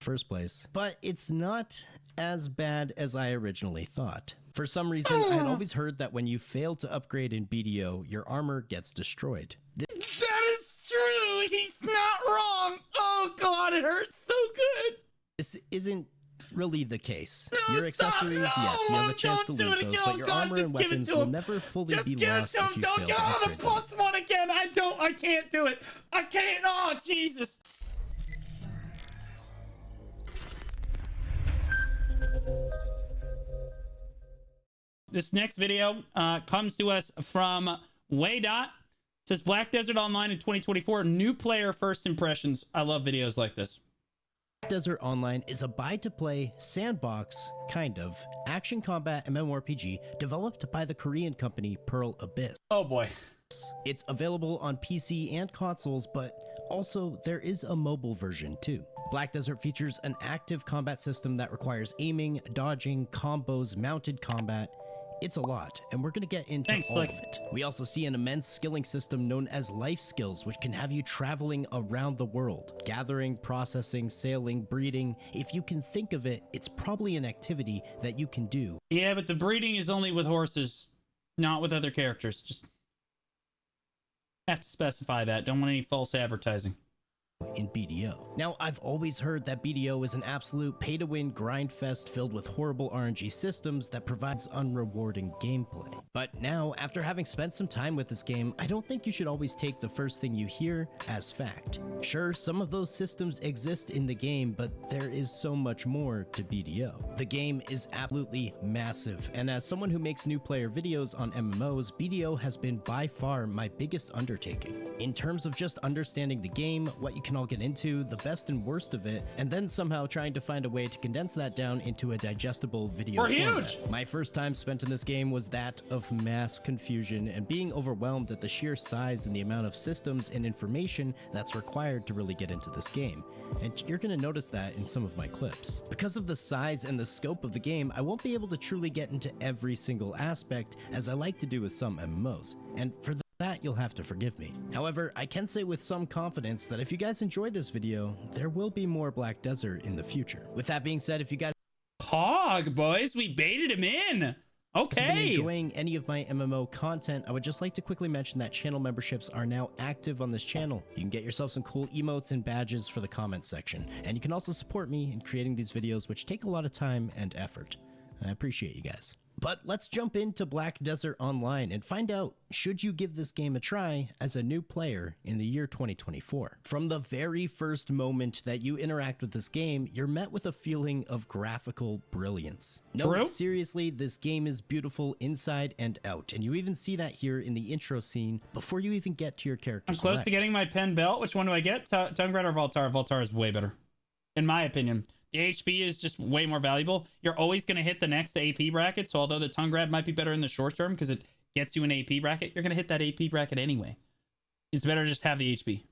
first place, but it's not as bad as I originally thought. For some reason, I had always heard that when you fail to upgrade in BDO, your armor gets destroyed. That is true. He's not wrong. Oh God, it hurts so good. This isn't really the case. No, Your accessories, yes, you have a chance to lose those, but your armor and weapons will never fully be lost if you fail to upgrade them. Plus one again. I can't do it. I can't. Oh, Jesus. This next video comes to us from Waydot. It says Black Desert Online in 2024, new player first impressions. I love videos like this. Desert Online is a buy-to-play sandbox, kind of, action combat MMORPG developed by the Korean company Pearl Abyss. Oh boy. It's available on PC and consoles, but also there is a mobile version too. Black Desert features an active combat system that requires aiming, dodging, combos, mounted combat. It's a lot, and we're going to get into all of it. We also see an immense skilling system known as life skills, which can have you traveling around the world. Gathering, processing, sailing, breeding. If you can think of it, it's probably an activity that you can do. Yeah, but the breeding is only with horses, not with other characters. Just have to specify that. Don't want any false advertising. In BDO. Now, I've always heard that BDO is an absolute pay-to-win grind fest filled with horrible RNG systems that provides unrewarding gameplay. But now, after having spent some time with this game, I don't think you should always take the first thing you hear as fact. Sure, some of those systems exist in the game, but there is so much more to BDO. The game is absolutely massive, and as someone who makes new player videos on MMOs, BDO has been by far my biggest undertaking. In terms of just understanding the game, what you can all get into, the best and worst of it, and then somehow trying to find a way to condense that down into a digestible video format. Huge! My first time spent in this game was that of mass confusion and being overwhelmed at the sheer size and the amount of systems and information that's required to really get into this game. And you're going to notice that in some of my clips. Because of the size and the scope of the game, I won't be able to truly get into every single aspect as I like to do with some MMOs. And for that, you'll have to forgive me. However, I can say with some confidence that if you guys enjoyed this video, there will be more Black Desert in the future. With that being said, if you guys Hog, boys, we baited him in. Okay. If you're enjoying any of my MMO content, I would just like to quickly mention that channel memberships are now active on this channel. You can get yourself some cool emotes and badges for the comments section. And you can also support me in creating these videos, which take a lot of time and effort. I appreciate you guys. But let's jump into Black Desert Online and find out, should you give this game a try as a new player in the year 2024? From the very first moment that you interact with this game, you're met with a feeling of graphical brilliance. No, seriously, this game is beautiful inside and out, and you even see that here in the intro scene before you even get to your character. I'm close to getting my pen belt. Which one do I get? Tungrat or Voltar? Voltar is way better, in my opinion. The HP is just way more valuable. You're always going to hit the next AP bracket. So although the tongue grab might be better in the short term because it gets you an AP bracket, you're going to hit that AP bracket anyway. It's better just have the HP.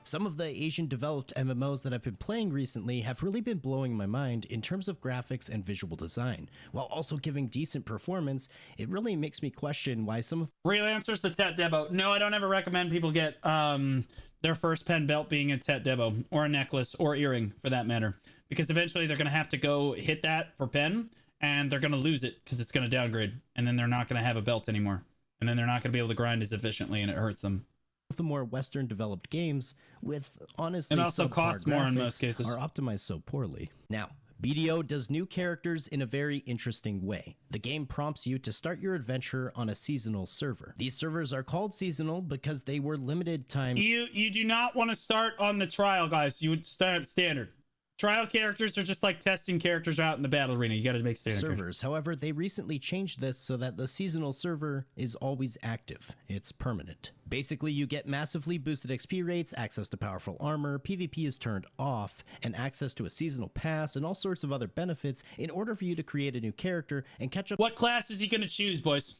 Some of the Asian developed MMOs that I've been playing recently have really been blowing my mind in terms of graphics and visual design. While also giving decent performance, it really makes me question why some of Freelancers, the Tet Debo. No, I don't ever recommend people get their first pen belt being a Tet Debo or a necklace or earring for that matter. Because eventually they're going to have to go hit that for pen and they're going to lose it because it's going to downgrade. And then they're not going to have a belt anymore. And then they're not going to be able to grind as efficiently and it hurts them. The more Western developed games with honestly and also cost more in most cases are optimized so poorly. Now, BDO does new characters in a very interesting way. The game prompts you to start your adventure on a seasonal server. These servers are called seasonal because they were limited time. You do not want to start on the trial, guys. You would start standard. Trial characters are just like testing characters out in the battle arena. You got to make standard servers. Characters. However, they recently changed this so that the seasonal server is always active. It's permanent. Basically, you get massively boosted XP rates, access to powerful armor, PvP is turned off, and access to a seasonal pass and all sorts of other benefits in order for you to create a new character and catch up. What class is he going to choose, boys?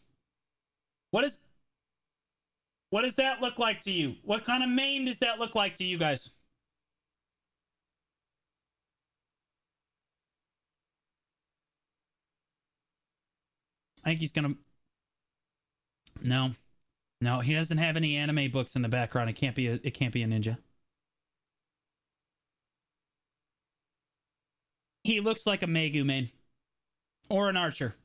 What does that look like to you? What kind of main does that look like to you guys? I think he's gonna. No, he doesn't have any anime books in the background. It can't be a ninja. He looks like a Megu main or an archer.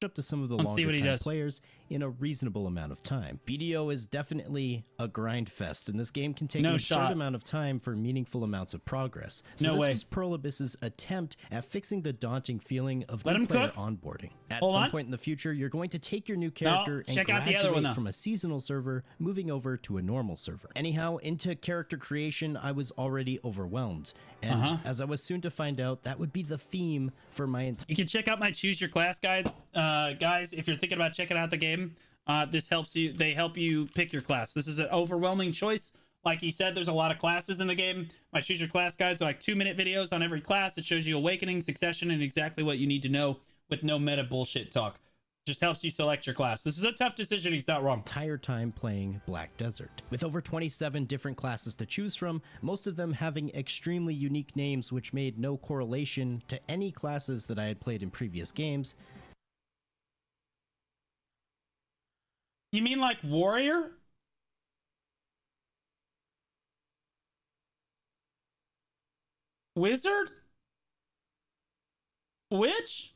Up to some of the Let's see what longer he time does. players in a reasonable amount of time. BDO is definitely a grind fest, and this game can take No an absurd shot. amount of time for meaningful amounts of progress. So No this way. was Pearl Abyss's attempt at fixing the daunting feeling of Let new him player cook. onboarding. At Hold some on. point in the future, you're going to take your new character and check out the graduate other one, though. from a seasonal server, moving over to a normal server. Anyhow, into character creation, I was already overwhelmed. And as I was soon to find out, that would be the theme for my entire... You can check out my choose your class guides, guys. If you're thinking about checking out the game, this helps you. They help you pick your class. This is an overwhelming choice. Like he said, there's a lot of classes in the game. My choose your class guides are like 2-minute videos on every class. It shows you awakening, succession, and exactly what you need to know with no meta bullshit talk. Just helps you select your class. This is a tough decision. He's not wrong. Entire time playing Black Desert. With over 27 different classes to choose from, most of them having extremely unique names which made no correlation to any classes that I had played in previous games. You mean like warrior? Wizard? Witch?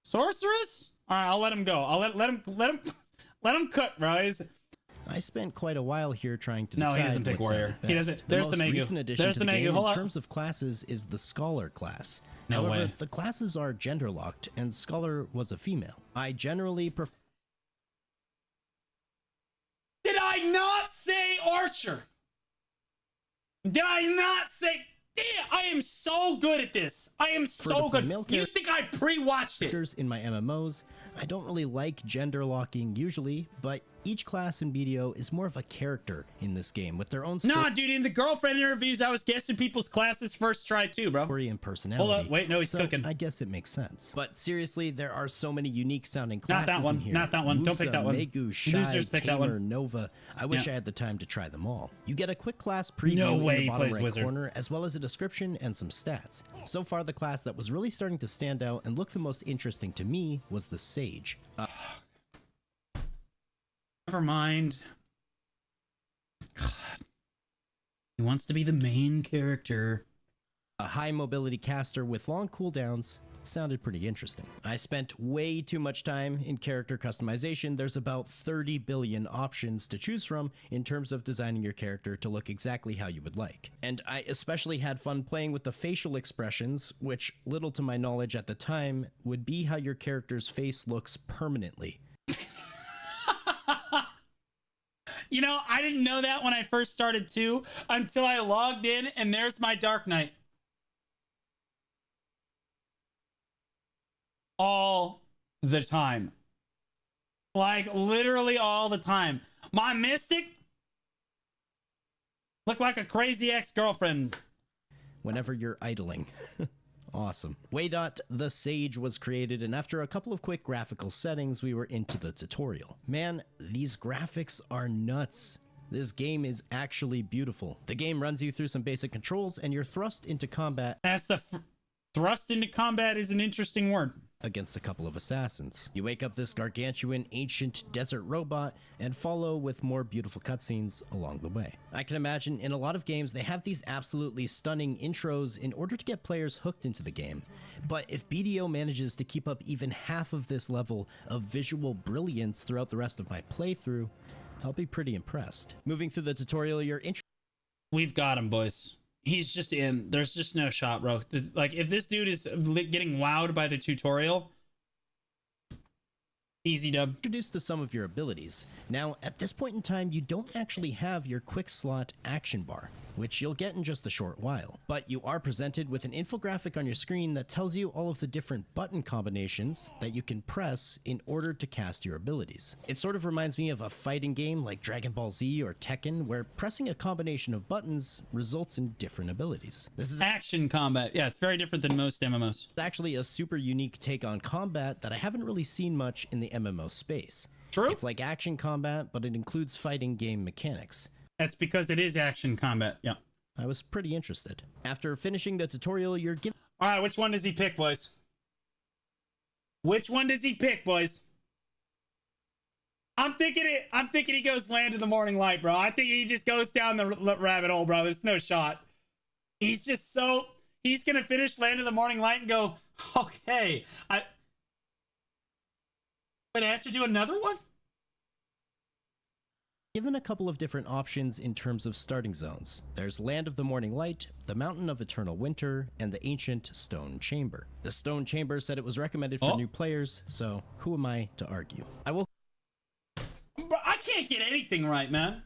Sorceress? All right, I'll let him go. I'll let him cook, bro. I spent quite a while here trying to No, he decide doesn't pick what warrior. sounded He best. doesn't. There's the most Megu. recent addition There's to the the Megu. game Hold in on. terms of classes is the Scholar class. No However, way. the classes are gender locked, and Scholar was a female. I generally prefer... Did I not say archer? Did I not say... Damn, I am so good at this. I am so play good. male You think I pre-watched it? in my MMOs. I don't really like gender locking usually, but each class in BDO is more of a character in this game with their own Nah, dude, in the girlfriend interviews, I was guessing people's classes first try too, bro. story and personality. Hold up, wait, no, he's so cooking. I guess it makes sense. But seriously, there are so many unique sounding Not classes that one, in here. not that one. Don't pick Musa, that one. Megu, Shai, Losers pick that one. Tamer, Nova. I wish Yeah. I had the time to try them all. You get a quick class preview No in way the he bottom plays right wizard. corner, as well as a description and some stats. So far, the class that was really starting to stand out and look the most interesting to me was the Sage. Never mind. God. He wants to be the main character. A high mobility caster with long cooldowns. Sounded pretty interesting. I spent way too much time in character customization. There's about 30 billion options to choose from in terms of designing your character to look exactly how you would like. And I especially had fun playing with the facial expressions, which, little to my knowledge at the time, would be how your character's face looks permanently. You know, I didn't know that when I first started too, until I logged in and there's my Dark Knight. All the time. Like, literally all the time. My Mystic looked like a crazy ex-girlfriend. Whenever you're idling. Awesome. Waydot the Sage was created, and after a couple of quick graphical settings, we were into the tutorial. Man, these graphics are nuts. This game is actually beautiful. The game runs you through some basic controls, and you're thrust into combat That's the thrust into combat is an interesting word. against a couple of assassins. You wake up this gargantuan ancient desert robot and follow with more beautiful cutscenes along the way. I can imagine in a lot of games they have these absolutely stunning intros in order to get players hooked into the game. But if BDO manages to keep up even half of this level of visual brilliance throughout the rest of my playthrough, I'll be pretty impressed. Moving through the tutorial, you're We've got him, boys. He's just in. There's just no shot, bro. Like, if this dude is getting wowed by the tutorial, easy dub. introduced to some of your abilities. Now, at this point in time, you don't actually have your quick slot action bar, which you'll get in just a short while. But you are presented with an infographic on your screen that tells you all of the different button combinations that you can press in order to cast your abilities. It sort of reminds me of a fighting game like Dragon Ball Z or Tekken, where pressing a combination of buttons results in different abilities. This is Action combat. Yeah, it's very different than most MMOs. actually a super unique take on combat that I haven't really seen much in the MMO space. True. It's like action combat, but it includes fighting game mechanics. That's because it is action combat. Yeah. I was pretty interested. After finishing the tutorial, you're given All right, which one does he pick, boys? Which one does he pick, boys? I'm thinking he goes Land of the Morning Light, bro. I think he just goes down the rabbit hole, bro. There's no shot. He's just so... he's gonna finish Land of the Morning Light and go, okay, wait, I have to do another one? Given a couple of different options in terms of starting zones. There's Land of the Morning Light, the Mountain of Eternal Winter, and the Ancient Stone Chamber. The Stone Chamber said it was recommended for new players, so who am I to argue? Bro, I can't get anything right, man.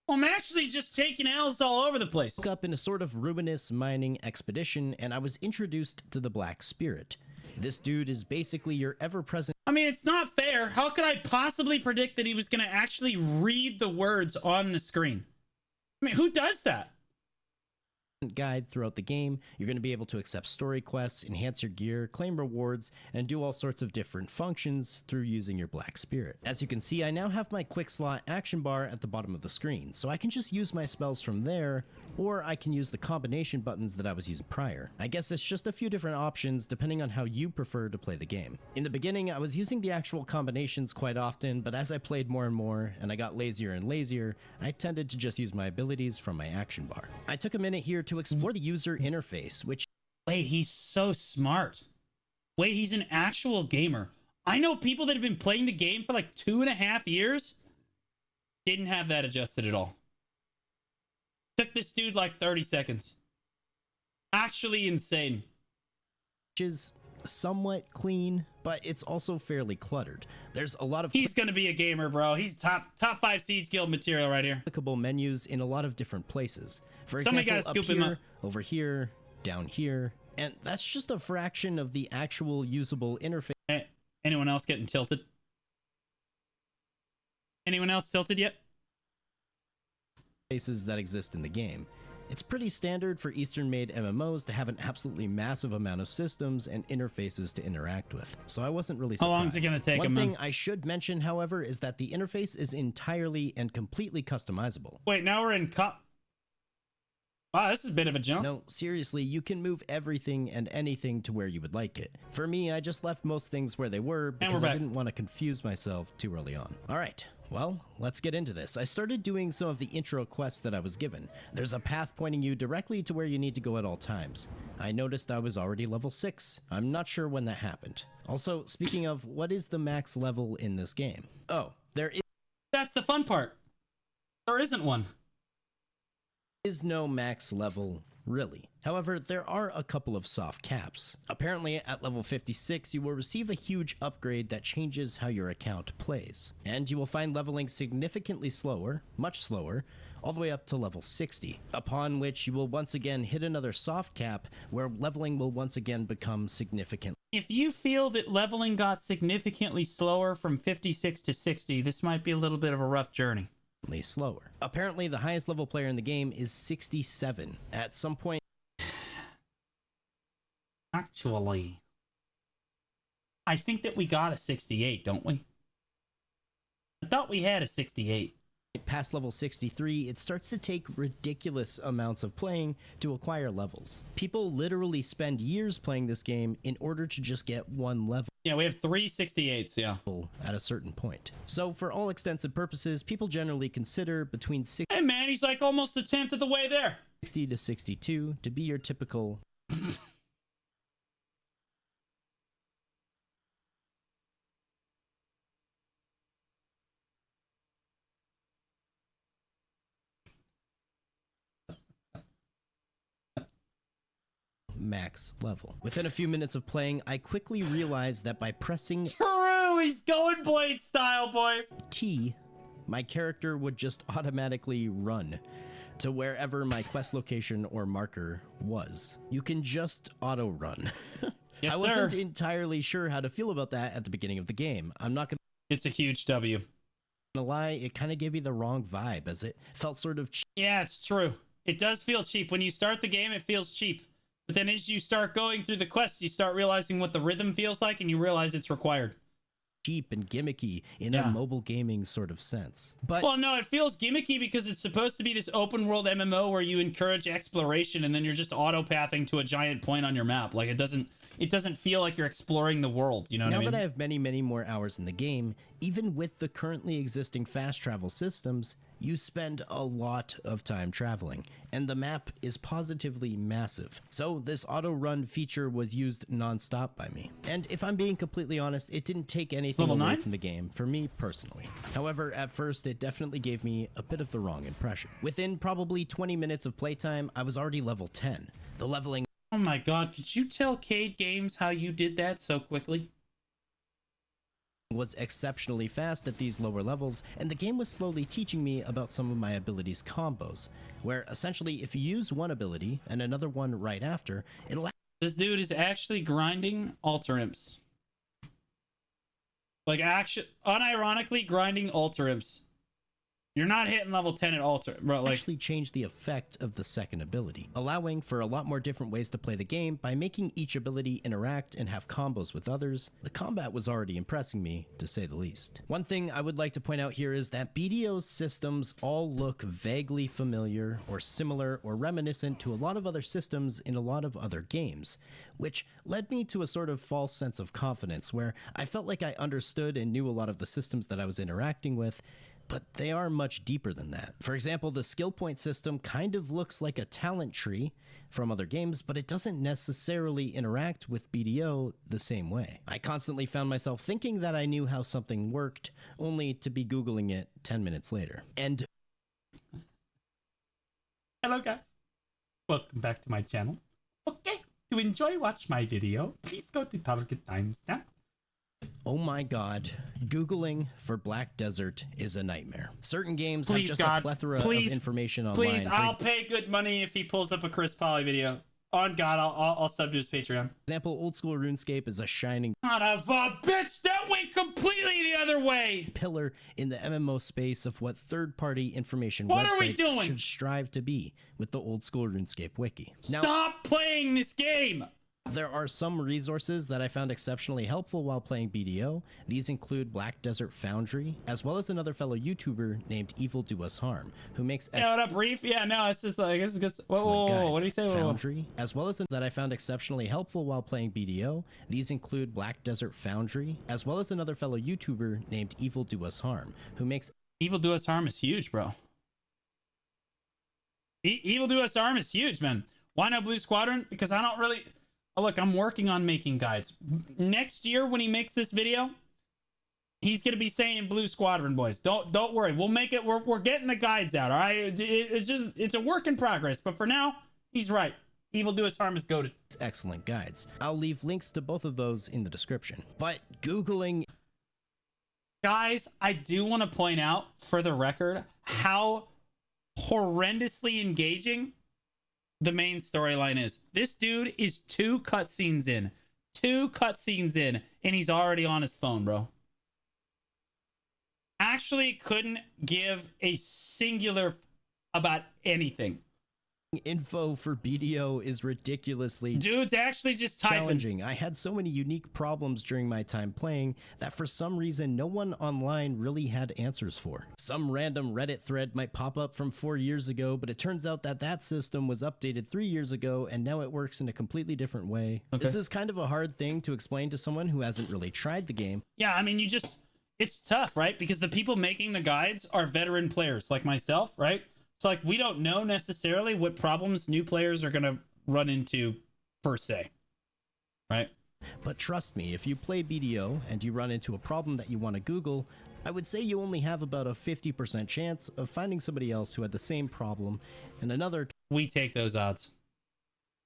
I'm actually just taking L's all over the place. Woke up in a sort of ruinous mining expedition, and I was introduced to the Black Spirit. This dude is basically your ever-present... I mean, it's not fair. How could I possibly predict that he was going to actually read the words on the screen? I mean, who does that? Guide throughout the game. You're going to be able to accept story quests, enhance your gear, claim rewards, and do all sorts of different functions through using your Black Spirit. As you can see, I now have my quick slot action bar at the bottom of the screen, so I can just use my spells from there, or I can use the combination buttons that I was using prior. I guess it's just a few different options depending on how you prefer to play the game. In the beginning, I was using the actual combinations quite often, but as I played more and more, and I got lazier and lazier, I tended to just use my abilities from my action bar. I took a minute here to explore the user interface, which... Wait, he's so smart. Wait, he's an actual gamer. I know people that have been playing the game for like 2.5 years. Didn't have that adjusted at all. Took this dude like 30 seconds. Actually insane. Which is somewhat clean, but it's also fairly cluttered. There's a lot of... He's gonna be a gamer, bro. He's top 5 Siege Guild material right here. Clickable menus in a lot of different places. For Somebody example, gotta up scoop him here, up. over here, down here, and that's just a fraction of the actual usable interface. Hey, anyone else getting tilted? Anyone else tilted yet? Faces that exist in the game. It's pretty standard for Eastern-made MMOs to have an absolutely massive amount of systems and interfaces to interact with, so I wasn't really surprised. How long is it going to take One him? thing I should mention, however, is that the interface is entirely and completely customizable. Wait, now we're in Wow, this is a bit of a jump. No, seriously, you can move everything and anything to where you would like it. For me, I just left most things where they were because I didn't want to confuse myself too early on. Alright, well, let's get into this. I started doing some of the intro quests that I was given. There's a path pointing you directly to where you need to go at all times. I noticed I was already level 6. I'm not sure when that happened. Also, speaking of, what is the max level in this game? Oh, there is... That's the fun part. There isn't one. Is no max level, really. However, there are a couple of soft caps. Apparently, at level 56, you will receive a huge upgrade that changes how your account plays. And you will find leveling significantly slower, much slower, all the way up to level 60, upon which you will once again hit another soft cap, where leveling will once again become significant. If you feel that leveling got significantly slower from 56 to 60, this might be a little bit of a rough journey. Slower. Apparently, the highest level player in the game is 67. At some point... Actually, I think that we got a 68, don't we? I thought we had a 68. Past level 63, it starts to take ridiculous amounts of playing to acquire levels. People literally spend years playing this game in order to just get one level. Yeah, we have 3 68s, yeah. At a certain point. So for all extensive purposes, people generally consider between 60 Hey man, he's like almost a tenth of the way there. to 62 to be your typical... max level. Within a few minutes of playing, I quickly realized that by pressing True, he's going Blade style, boys. T, my character would just automatically run to wherever my quest location or marker was. You can just auto run. Yes, I wasn't entirely sure how to feel about that at the beginning of the game. I'm not gonna... It's a huge W. lie, it kind of gave me the wrong vibe, as it felt sort of cheap. Yeah, it's true. It does feel cheap. When you start the game, it feels cheap. But then as you start going through the quests, you start realizing what the rhythm feels like, and you realize it's required. Cheap and gimmicky in a mobile gaming sort of sense. But well, no, it feels gimmicky because it's supposed to be this open world MMO where you encourage exploration, and then you're just auto pathing to a giant point on your map. Like it doesn't feel like you're exploring the world. You know what I mean? Now that I have many more hours in the game, even with the currently existing fast travel systems, you spend a lot of time traveling, and the map is positively massive. So this auto run feature was used non-stop by me. And if I'm being completely honest, it didn't take anything away from the game for me personally. However, at first it definitely gave me a bit of the wrong impression. Within probably 20 minutes of playtime, I was already level 10. The leveling— oh my god, could you tell Cade Games how you did that so quickly? Was exceptionally fast at these lower levels, and the game was slowly teaching me about some of my abilities' combos, where essentially if you use one ability and another one right after, it'll— this dude is actually grinding alter imps. Like, unironically grinding alter imps. You're not hitting level 10 at alter, bro. Like, actually change the effect of the second ability, allowing for a lot more different ways to play the game by making each ability interact and have combos with others. The combat was already impressing me, to say the least. One thing I would like to point out here is that BDO's systems all look vaguely familiar or similar or reminiscent to a lot of other systems in a lot of other games, which led me to a sort of false sense of confidence where I felt like I understood and knew a lot of the systems that I was interacting with, but they are much deeper than that. For example, the skill point system kind of looks like a talent tree from other games, but it doesn't necessarily interact with BDO the same way. I constantly found myself thinking that I knew how something worked, only to be Googling it 10 minutes later. And hello guys, welcome back to my channel. Okay, to watch my video, please go to target timestamp. oh my god, Googling for Black Desert is a nightmare. Certain games Please, have just God, a plethora please, of information online. Please, I'll pay good money if he pulls up a Chris Polly video. On God, I'll sub to his Patreon. For example, old school RuneScape is a shining Son of a bitch, that went completely the other way. pillar in the MMO space of what third-party information What are we websites doing? should strive to be with the old school RuneScape wiki. Now, Stop playing this game. there are some resources that I found exceptionally helpful while playing BDO. These include Black Desert Foundry, as well as another fellow YouTuber named Evil Do Us Harm, who makes Yeah, what up, Reef? Yeah, no, it's just like, it's just, whoa, what do you say? Foundry, as well as that I found exceptionally helpful while playing BDO. These include Black Desert Foundry, as well as another fellow YouTuber named Evil Do Us Harm, who makes Evil Do Us Harm is huge, bro. Evil Do Us Harm is huge, man. Why not Blue Squadron? Because I don't really... Oh, look, I'm working on making guides. Next year, when he makes this video, he's gonna be saying Blue Squadron, boys. Don't worry. We'll make it. We're getting the guides out. All right. It's a work in progress. But for now, he's right. Evil Do Us Harm is goated. excellent guides. I'll leave links to both of those in the description. But Googling... Guys, I do want to point out, for the record, how horrendously engaging the main storyline is. This dude is two cutscenes in, and he's already on his phone, bro. Actually couldn't give a singular about anything. Info for BDO is ridiculously Dude's actually just typing. challenging. I had so many unique problems during my time playing that for some reason no one online really had answers for. Some random Reddit thread might pop up from 4 years ago, but it turns out that that system was updated 3 years ago and now it works in a completely different way. Okay. This is kind of a hard thing to explain to someone who hasn't really tried the game. Yeah, I mean, it's tough, right? Because the people making the guides are veteran players like myself, right? So, like, we don't know necessarily what problems new players are going to run into, per se. Right? But trust me, if you play BDO and you run into a problem that you want to Google, I would say you only have about a 50% chance of finding somebody else who had the same problem, and another... We take those odds.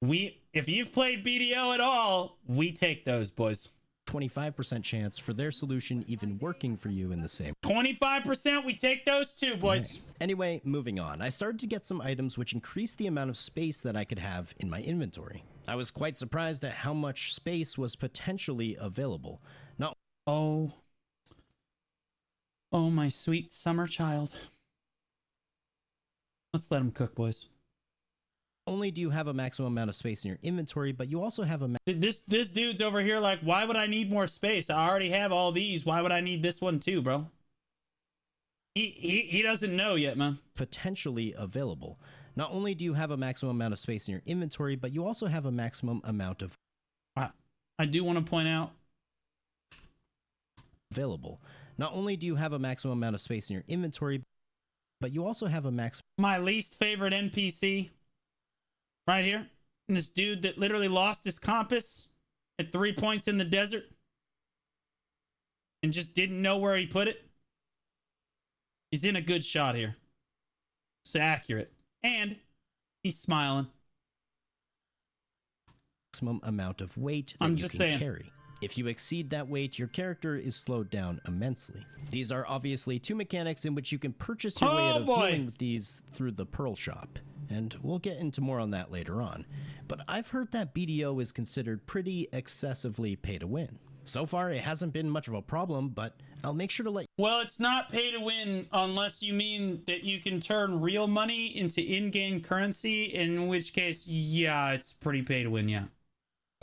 If you've played BDO at all, we take those, boys. 25% chance for their solution even working for you in the same. 25%, we take those too, boys. Okay. Anyway, moving on. I started to get some items which increased the amount of space that I could have in my inventory. I was quite surprised at how much space was potentially available. Not Oh, my sweet summer child. Let's let him cook, boys. only do you have a maximum amount of space in your inventory, but you also have a This dude's over here like, why would I need more space? I already have all these. Why would I need this one too, bro? He doesn't know yet, man. potentially available. Not only do you have a maximum amount of space in your inventory, but you also have a maximum amount of I do want to point out. available. Not only do you have a maximum amount of space in your inventory, but you also have a max My least favorite NPC right here. And this dude that literally lost his compass at 3 points in the desert and just didn't know where he put it. He's in a good shot here. It's accurate. And he's smiling. maximum amount of weight that you can carry. If you exceed that weight, your character is slowed down immensely. These are obviously two mechanics in which you can purchase your way out of dealing with these through the Pearl Shop, and we'll get into more on that later on. But I've heard that BDO is considered pretty excessively pay to win. So far, it hasn't been much of a problem, but I'll make sure to let Well, it's not pay to win unless you mean that you can turn real money into in-game currency, in which case, yeah, it's pretty pay to win, yeah.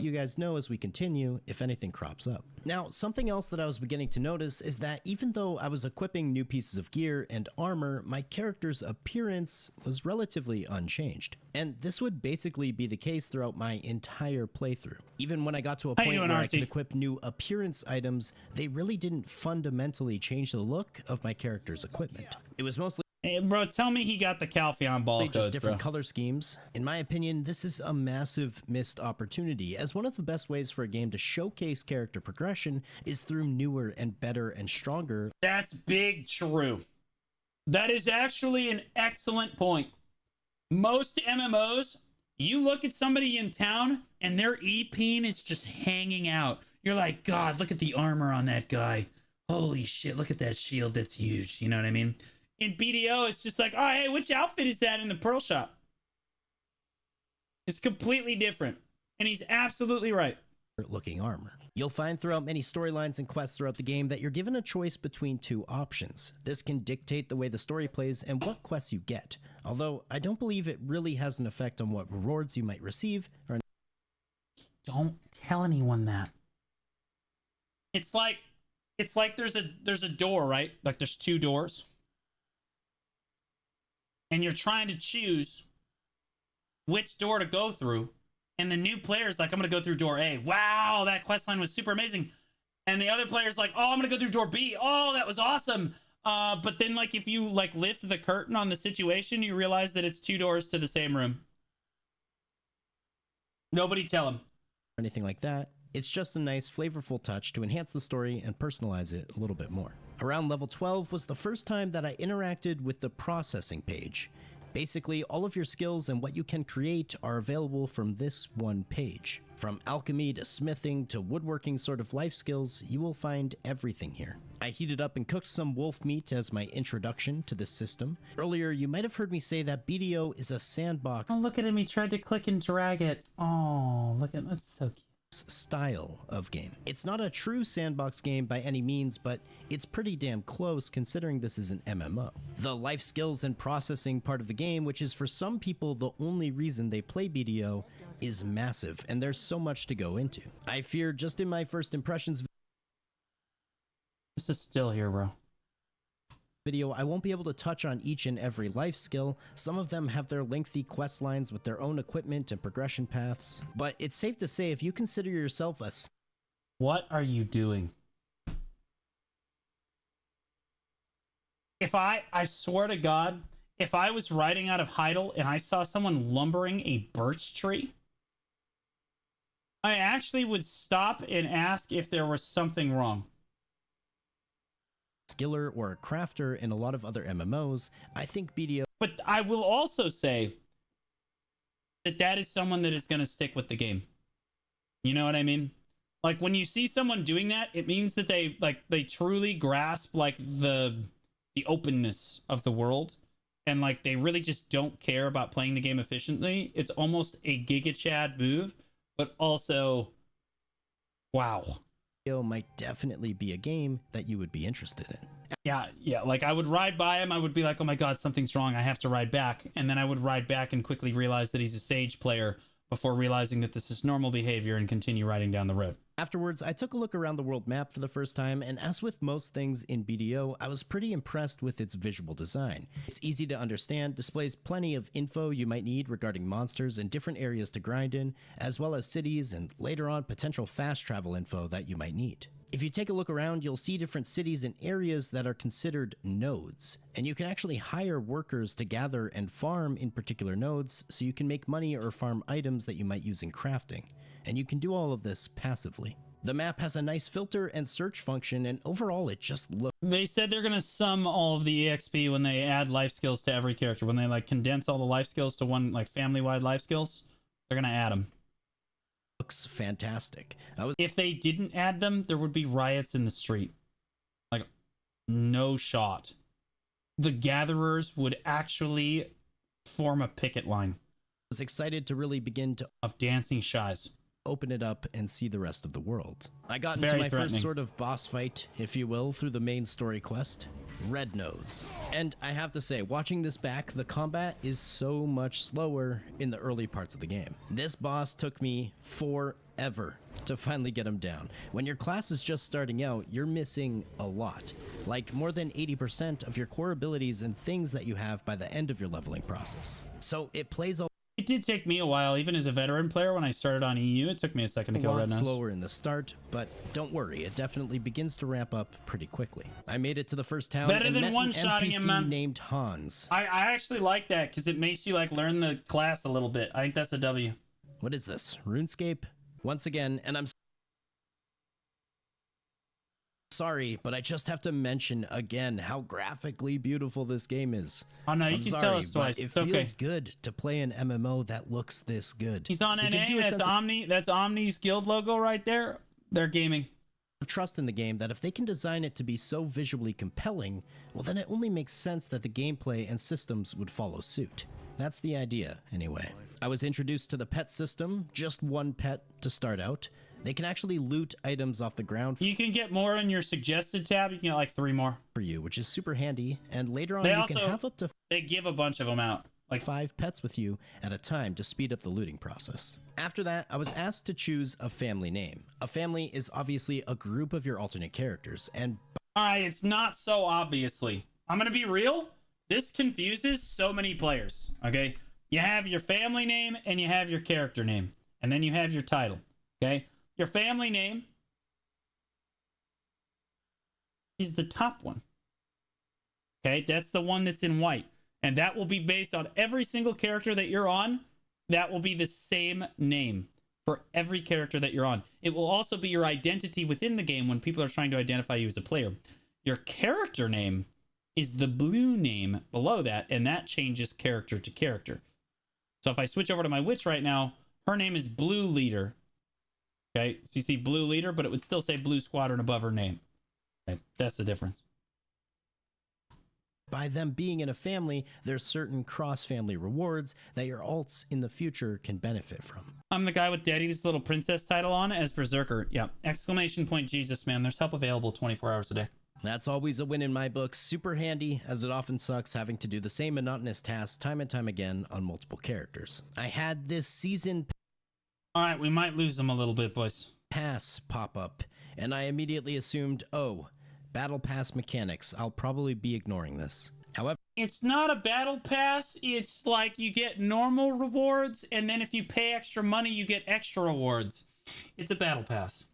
you guys know as we continue if anything crops up. Now, something else that I was beginning to notice is that even though I was equipping new pieces of gear and armor, my character's appearance was relatively unchanged. And this would basically be the case throughout my entire playthrough. Even when I got to a point where I could equip new appearance items, they really didn't fundamentally change the look of my character's equipment. It was mostly Hey, bro, tell me he got the Calpheon ball just codes, different bro. color schemes. In my opinion, this is a massive missed opportunity, as one of the best ways for a game to showcase character progression is through newer and better and stronger. That's big true. That is actually an excellent point. Most MMOs, you look at somebody in town and their E-peen is just hanging out. You're like, God, look at the armor on that guy. Holy shit, look at that shield, that's huge. You know what I mean? In BDO, it's just like, oh, hey, which outfit is that in the Pearl Shop? It's completely different. And he's absolutely right. Looking armor. You'll find throughout many storylines and quests throughout the game that you're given a choice between two options. This can dictate the way the story plays and what quests you get, although I don't believe it really has an effect on what rewards you might receive. Or don't tell anyone that. It's like there's a door, right? Like there's two doors. And you're trying to choose which door to go through. And the new player's like, I'm going to go through door A. Wow, that questline was super amazing. And the other player's like, oh, I'm going to go through door B. Oh, that was awesome. But then, like, if you, like, lift the curtain on the situation, you realize that it's two doors to the same room. Nobody tell him. Anything like that. It's just a nice, flavorful touch to enhance the story and personalize it a little bit more. Around level 12 was the first time that I interacted with the processing page. Basically, all of your skills and what you can create are available from this one page. From alchemy to smithing to woodworking sort of life skills, you will find everything here. I heated up and cooked some wolf meat as my introduction to this system. Earlier, you might have heard me say that BDO is a sandbox. Oh, look at him. He tried to click and drag it. Oh, look at that's so cute. Style of game. It's not a true sandbox game by any means, but it's pretty damn close considering this is an MMO. The life skills and processing part of the game, which is for some people the only reason they play BDO, is massive, and there's so much to go into. I fear just in my first impressions This is still here, bro. Video, I won't be able to touch on each and every life skill. Some of them have their lengthy quest lines with their own equipment and progression paths, but it's safe to say if you consider yourself a... What are you doing? If I swear to God, if I was riding out of Heidel and I saw someone lumbering a birch tree, I actually would stop and ask if there was something wrong. skiller or a crafter in a lot of other MMOs, I think BDO... But I will also say that that is someone that is going to stick with the game. You know what I mean? Like when you see someone doing that, it means that they truly grasp like the openness of the world, and like they really just don't care about playing the game efficiently. It's almost a Giga Chad move, but also wow. Might definitely be a game that you would be interested in. Yeah, like I would ride by him, I would be like, oh my god, something's wrong, I have to ride back, and then I would ride back and quickly realize that he's a Sage player before realizing that this is normal behavior and continue riding down the road. Afterwards, I took a look around the world map for the first time, and as with most things in BDO, I was pretty impressed with its visual design. It's easy to understand, displays plenty of info you might need regarding monsters and different areas to grind in, as well as cities and later on potential fast travel info that you might need. If you take a look around, you'll see different cities and areas that are considered nodes, and you can actually hire workers to gather and farm in particular nodes so you can make money or farm items that you might use in crafting, and you can do all of this passively. The map has a nice filter and search function, and overall it just looks... They said they're gonna sum all of the EXP when they add life skills to every character. When they like condense all the life skills to one like family-wide life skills, they're gonna add them. Looks fantastic. If they didn't add them, there would be riots in the street. Like, no shot. The gatherers would actually form a picket line. I was excited to really begin to of dancing shies. Open it up and see the rest of the world. I got into my first sort of boss fight, if you will, through the main story quest, Red Nose. And I have to say, watching this back, the combat is so much slower in the early parts of the game. This boss took me forever to finally get him down. When your class is just starting out, you're missing a lot. Like more than 80% of your core abilities and things that you have by the end of your leveling process. So it plays a It did take me a while, even as a veteran player, when I started on EU. It took me a second to kill Red Nose. Slower in the start, but don't worry, it definitely begins to ramp up pretty quickly. I made it to the first town Better and than met one-shotting an him, man. NPC named Hans. I actually like that because it makes you like learn the class a little bit. I think that's a W. What is this? RuneScape? Once again, and I'm sorry, but I just have to mention again how graphically beautiful this game is. Oh no, you I'm can sorry, tell us twice. But it It's feels okay. good to play an MMO that looks this good. He's on It gives NA. you a That's sense of Omni. That's Omni's guild logo right there. They're gaming. trust in the game that if they can design it to be so visually compelling, well then it only makes sense that the gameplay and systems would follow suit. That's the idea, anyway. I was introduced to the pet system, just one pet to start out. They can actually loot items off the ground You can get more in your suggested tab. You can get like 3 more. for you, which is super handy, and later on They you also- can have up to They give a bunch of them out. Like 5 pets with you at a time to speed up the looting process. After that, I was asked to choose a family name. A family is obviously a group of your alternate characters, and all right, it's not so obviously. I'm gonna be real. This confuses so many players. Okay, you have your family name and you have your character name, and then you have your title. Okay, your family name is the top one. Okay, that's the one that's in white, and that will be based on every single character that you're on. That will be the same name for every character that you're on. It will also be your identity within the game when people are trying to identify you as a player. Your character name is the blue name below that, and that changes character to character. So if I switch over to my witch right now, her name is Blue Leader. Okay, so you see Blue Leader, but it would still say Blue Squadron above her name. Okay, that's the difference. by them being in a family, there's certain cross-family rewards that your alts in the future can benefit from. I'm the guy with Daddy's little princess title on as Berserker. Yeah, exclamation point Jesus, man. There's help available 24 hours a day. That's always a win in my book. Super handy, as it often sucks having to do the same monotonous tasks time and time again on multiple characters. I had this season All right, we might lose them a little bit, boys. pass pop up, and I immediately assumed, oh, battle pass mechanics. I'll probably be ignoring this. However, It's not a battle pass. It's like you get normal rewards, and then if you pay extra money, you get extra rewards. It's a battle pass.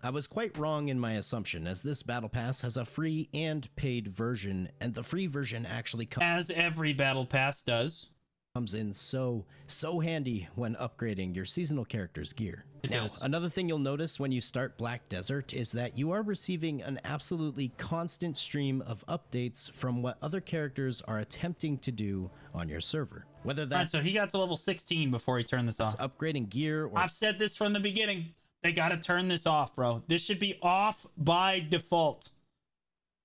I was quite wrong in my assumption, as this battle pass has a free and paid version, and the free version actually As every battle pass does. comes in so handy when upgrading your seasonal character's gear. It Now, does. another thing you'll notice when you start Black Desert is that you are receiving an absolutely constant stream of updates from what other characters are attempting to do on your server. Whether All right, that's so he got to level 16 before he turned this off. upgrading gear or I've said this from the beginning. They got to turn this off, bro. This should be off by default.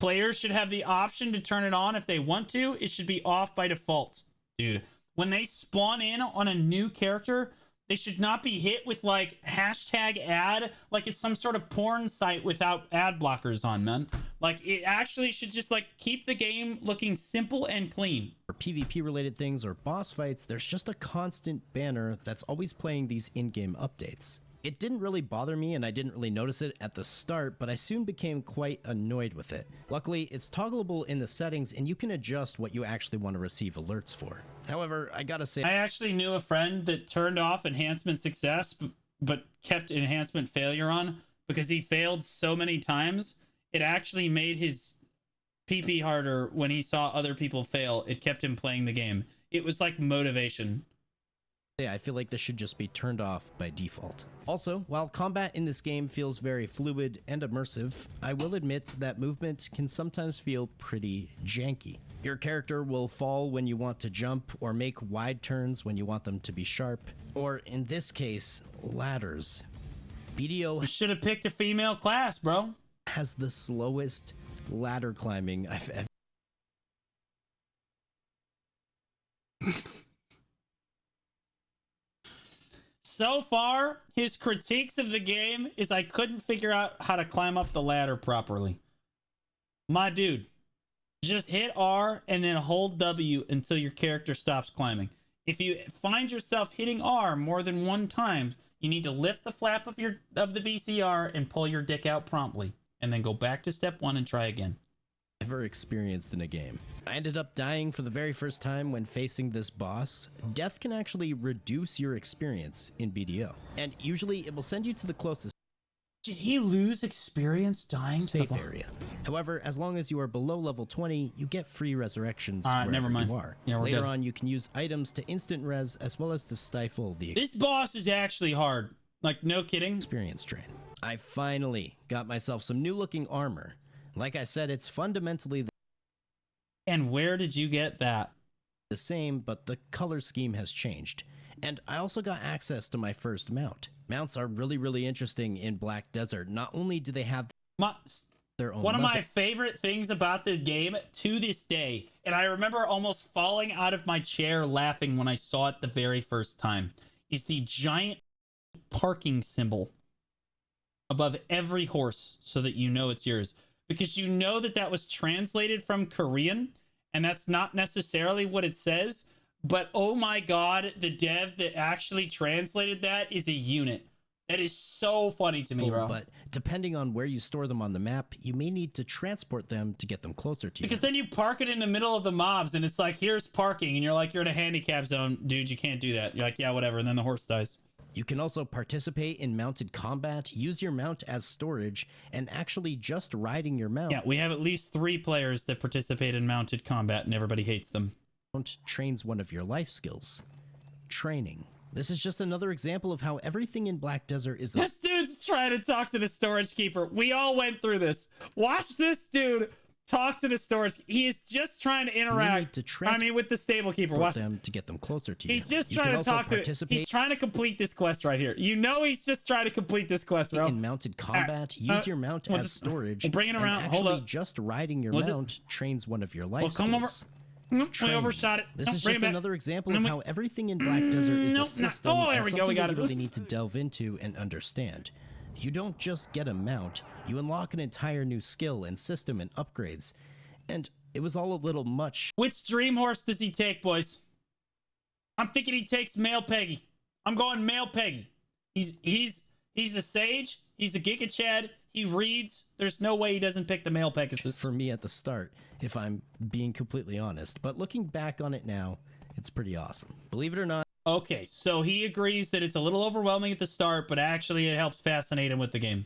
Players should have the option to turn it on if they want to. It should be off by default. Dude, when they spawn in on a new character, they should not be hit with like hashtag ad, like it's some sort of porn site without ad blockers on, man. Like it actually should just like keep the game looking simple and clean. PvP related things or boss fights, there's just a constant banner that's always playing these in-game updates. It didn't really bother me and I didn't really notice it at the start, but I soon became quite annoyed with it. Luckily, it's toggleable in the settings and you can adjust what you actually want to receive alerts for. However, I gotta say, I actually knew a friend that turned off enhancement success, but kept enhancement failure on because he failed so many times. It actually made his PP harder when he saw other people fail. It kept him playing the game. It was like motivation. Yeah, I feel like this should just be turned off by default. Also, while combat in this game feels very fluid and immersive, I will admit that movement can sometimes feel pretty janky. Your character will fall when you want to jump, or make wide turns when you want them to be sharp, or in this case, ladders. BDO You should have picked a female class, bro. has the slowest ladder climbing I've ever. So far, his critiques of the game is I couldn't figure out how to climb up the ladder properly. My dude, just hit R and then hold W until your character stops climbing. If you find yourself hitting R more than one time, you need to lift the flap of the VCR and pull your dick out promptly, and then go back to step 1 and try again. Ever experienced in a game. I ended up dying for the very first time when facing this boss. Death can actually reduce your experience in BDO, and usually it will send you to the closest Did he lose experience dying? safe area. However, as long as you are below level 20, you get free resurrections wherever never mind. you are. Yeah, we're Later good. on, you can use items to instant res as well as to stifle the This boss is actually hard. Like, no kidding. experience drain. I finally got myself some new looking armor. Like I said, it's fundamentally And where did you get that? the same, but the color scheme has changed. And I also got access to my first mount. Mounts are really interesting in Black Desert. Not only do they have their own One of my level- favorite things about the game to this day, and I remember almost falling out of my chair laughing when I saw it the very first time, is the giant parking symbol above every horse so that you know it's yours. Because you know that that was translated from Korean, and that's not necessarily what it says, but oh my god, the dev that actually translated that is a unit. That is so funny to me, bro. But depending on where you store them on the map, you may need to transport them to get them closer to you. Because then you park it in the middle of the mobs, and it's like, here's parking, and you're like, you're in a handicap zone. Dude, you can't do that. You're like, yeah, whatever, and then the horse dies. You can also participate in mounted combat, use your mount as storage, and actually just riding your mount Yeah, we have at least 3 players that participate in mounted combat, and everybody hates them. trains one of your life skills. Training. This is just another example of how everything in Black Desert is a This dude's trying to talk to the storage keeper. We all went through this. Watch this dude talk to the storage. He is just trying to interact. With the stable keeper. Watch them to get them closer to you. He's just You trying can to also talk to. participate He's trying to complete this quest right here. You know, he's just trying to complete this quest, bro. in mounted combat. Use your mount as storage. We'll bring it around. And Hold actually, up. just riding your Was it- mount trains one of your life Well, come over. skills. We Training. overshot it. This No, is bring just it back. another example No, of we- how everything in Black Desert is Nope, a no. system Oh, there and we go. something We got that it. you really need to delve into and understand. You don't just get a mount, you unlock an entire new skill and system and upgrades. And it was all a little much. Which dream horse does he take, boys? I'm thinking he takes male Peggy. I'm going male Peggy. He's a sage. He's a Giga Chad. He reads. There's no way he doesn't pick the male Pegasus. For me at the start, if I'm being completely honest. But looking back on it now, it's pretty awesome. Believe it or not. Okay, so he agrees that it's a little overwhelming at the start, but actually it helps fascinate him with the game.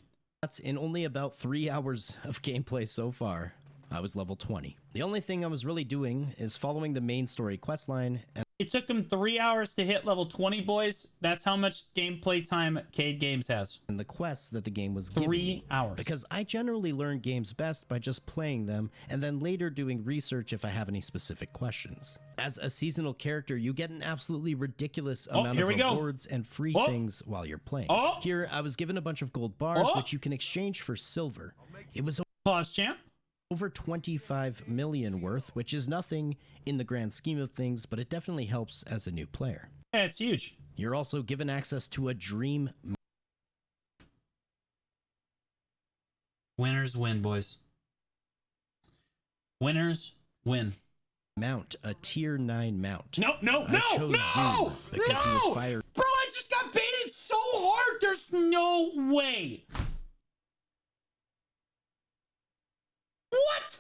In only about 3 hours of gameplay so far, I was level 20. The only thing I was really doing is following the main story questline. And It took him 3 hours to hit level 20, boys. That's how much gameplay time Cade Games has. the quests that the game was giving 3 me. hours. Because I generally learn games best by just playing them and then later doing research if I have any specific questions. As a seasonal character, you get an absolutely ridiculous amount here of we go. rewards and free things while you're playing. Here, I was given a bunch of gold bars, which you can exchange for silver. It was Pause, champ. over 25 million worth, which is nothing in the grand scheme of things, but it definitely helps as a new player. Yeah, it's huge. You're also given access to a dream Winners win, boys. Winners win. mount, a tier 9 mount. No, I chose Doom because he was fired. Bro, I just got baited so hard. There's no way. What?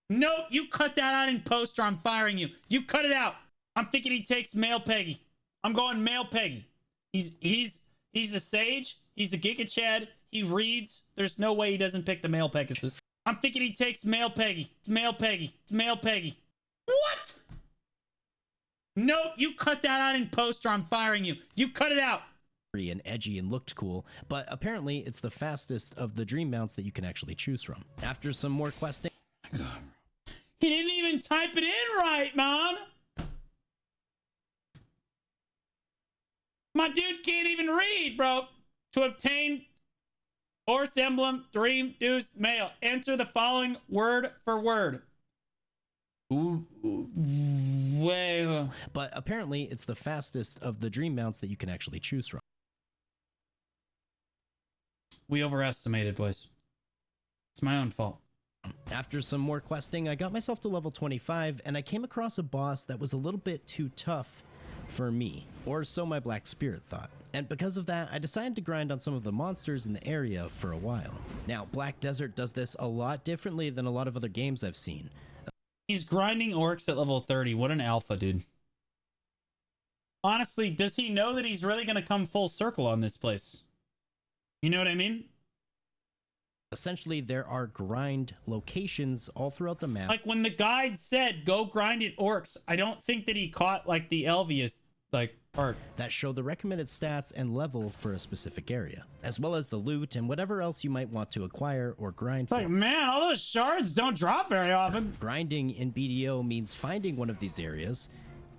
No, you cut that out in post or I'm firing you. You cut it out. I'm thinking he takes male Peggy. I'm going male Peggy. He's a sage. He's a Giga Chad. He reads. There's no way he doesn't pick the male Pegasus. I'm thinking he takes male Peggy. It's male Peggy. It's male Peggy. What? No, you cut that out in post or I'm firing you. You cut it out. And edgy and looked cool, but apparently it's the fastest of the dream mounts that you can actually choose from. After some more questing, he didn't even type it in right, man. My dude can't even read, bro. To obtain horse emblem, dream, dues, male. Enter the following word for word. Way. But apparently it's the fastest of the dream mounts that you can actually choose from. We overestimated, boys. It's my own fault. After some more questing, I got myself to level 25, and I came across a boss that was a little bit too tough for me, or so my Black Spirit thought. And because of that, I decided to grind on some of the monsters in the area for a while. Now, Black Desert does this a lot differently than a lot of other games I've seen. He's grinding orcs at level 30. What an alpha, dude. Honestly, does he know that he's really going to come full circle on this place? You know what I mean? Essentially, there are grind locations all throughout the map. Like when the guide said, go grind at orcs, I don't think that he caught like the Elvius like part. That show the recommended stats and level for a specific area, as well as the loot and whatever else you might want to acquire or grind for. Like, man, all those shards don't drop very often. Grinding in BDO means finding one of these areas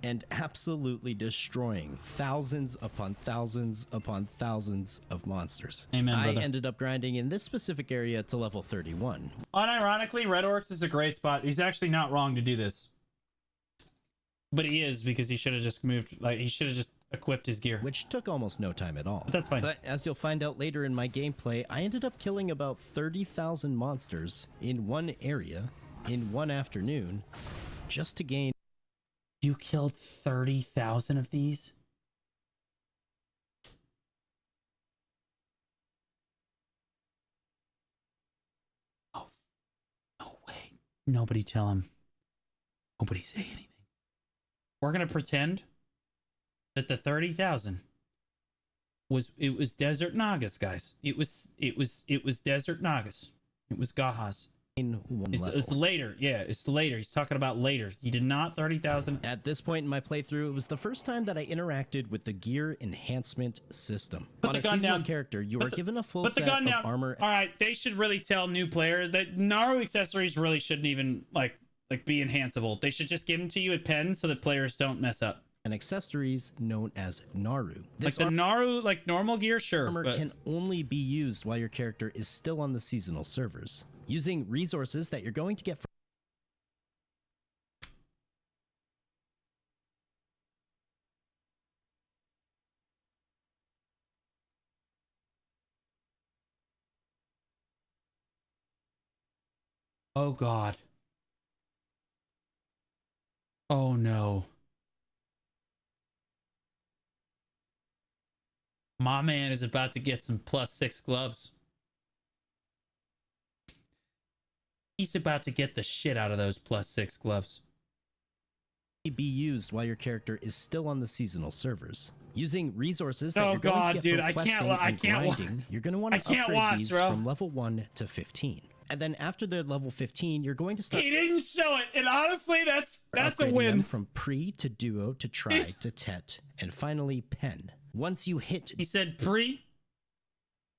and absolutely destroying thousands upon thousands upon thousands of monsters. Amen, I brother. ended up grinding in this specific area to level 31. Unironically, Red Orcs is a great spot. He's actually not wrong to do this. But he is, because he should have just moved, like, he should have just equipped his gear. Which took almost no time at all. But that's fine. But as you'll find out later in my gameplay, I ended up killing about 30,000 monsters in one area in one afternoon just to gain. You killed 30,000 of these? Oh, no way. Nobody tell him. Nobody say anything. We're going to pretend that the 30,000 was Desert Nagas, guys. It was Desert Nagas. It was Gahas. In one level. It's later. Yeah, it's later. He's talking about later. He did not 30,000. At this point in my playthrough, it was the first time that I interacted with the gear enhancement system. Put On the a gun seasonal down. character, you are given a full Put the set gun of down. armor. All right, they should really tell new players that Naru accessories really shouldn't even like be enhanceable. They should just give them to you at pen so that players don't mess up. And accessories known as Naru. Like the Naru, like normal gear, sure. Armor But can only be used while your character is still on the seasonal servers, using resources that you're going to get from. oh god. Oh no. My man is about to get some +6 gloves. He's about to get the shit out of those +6 gloves. Be used while your character is still on the seasonal servers, using resources that Oh you're going God, to get dude, from I can't questing wa- I and can't wa- grinding. You're going to want I to can't upgrade watch, these bro. from level 1 to 15. And then after the level 15, you're going to start He didn't show it, and honestly, that's a upgrading win. them from pre to duo to tri He's- to tet, and finally pen. Once you hit He said pre.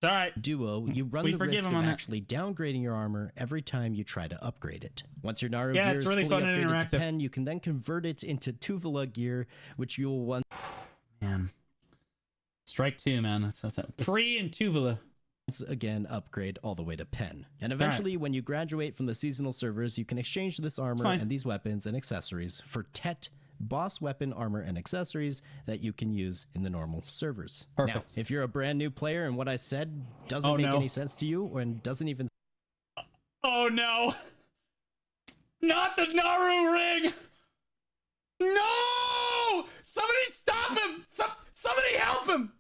It's all right. duo, you run We the forgive risk him of on that. actually downgrading your armor every time you try to upgrade it. Once your Naru Yeah, gear it's is really fully fun and upgraded to interactive. pen, you can then convert it into Tuvala gear, which you will once Man. Strike two, man. That's pre and Tuvala. again upgrade all the way to pen. And eventually, when you graduate from the seasonal servers, you can exchange this armor fine. and these weapons and accessories for tet boss weapon armor and accessories that you can use in the normal servers. Now, Perfect. if you're a brand new player and what I said doesn't Oh, make no. any sense to you and doesn't even Oh no! Not the Naru ring! No! Somebody stop him! Somebody help him!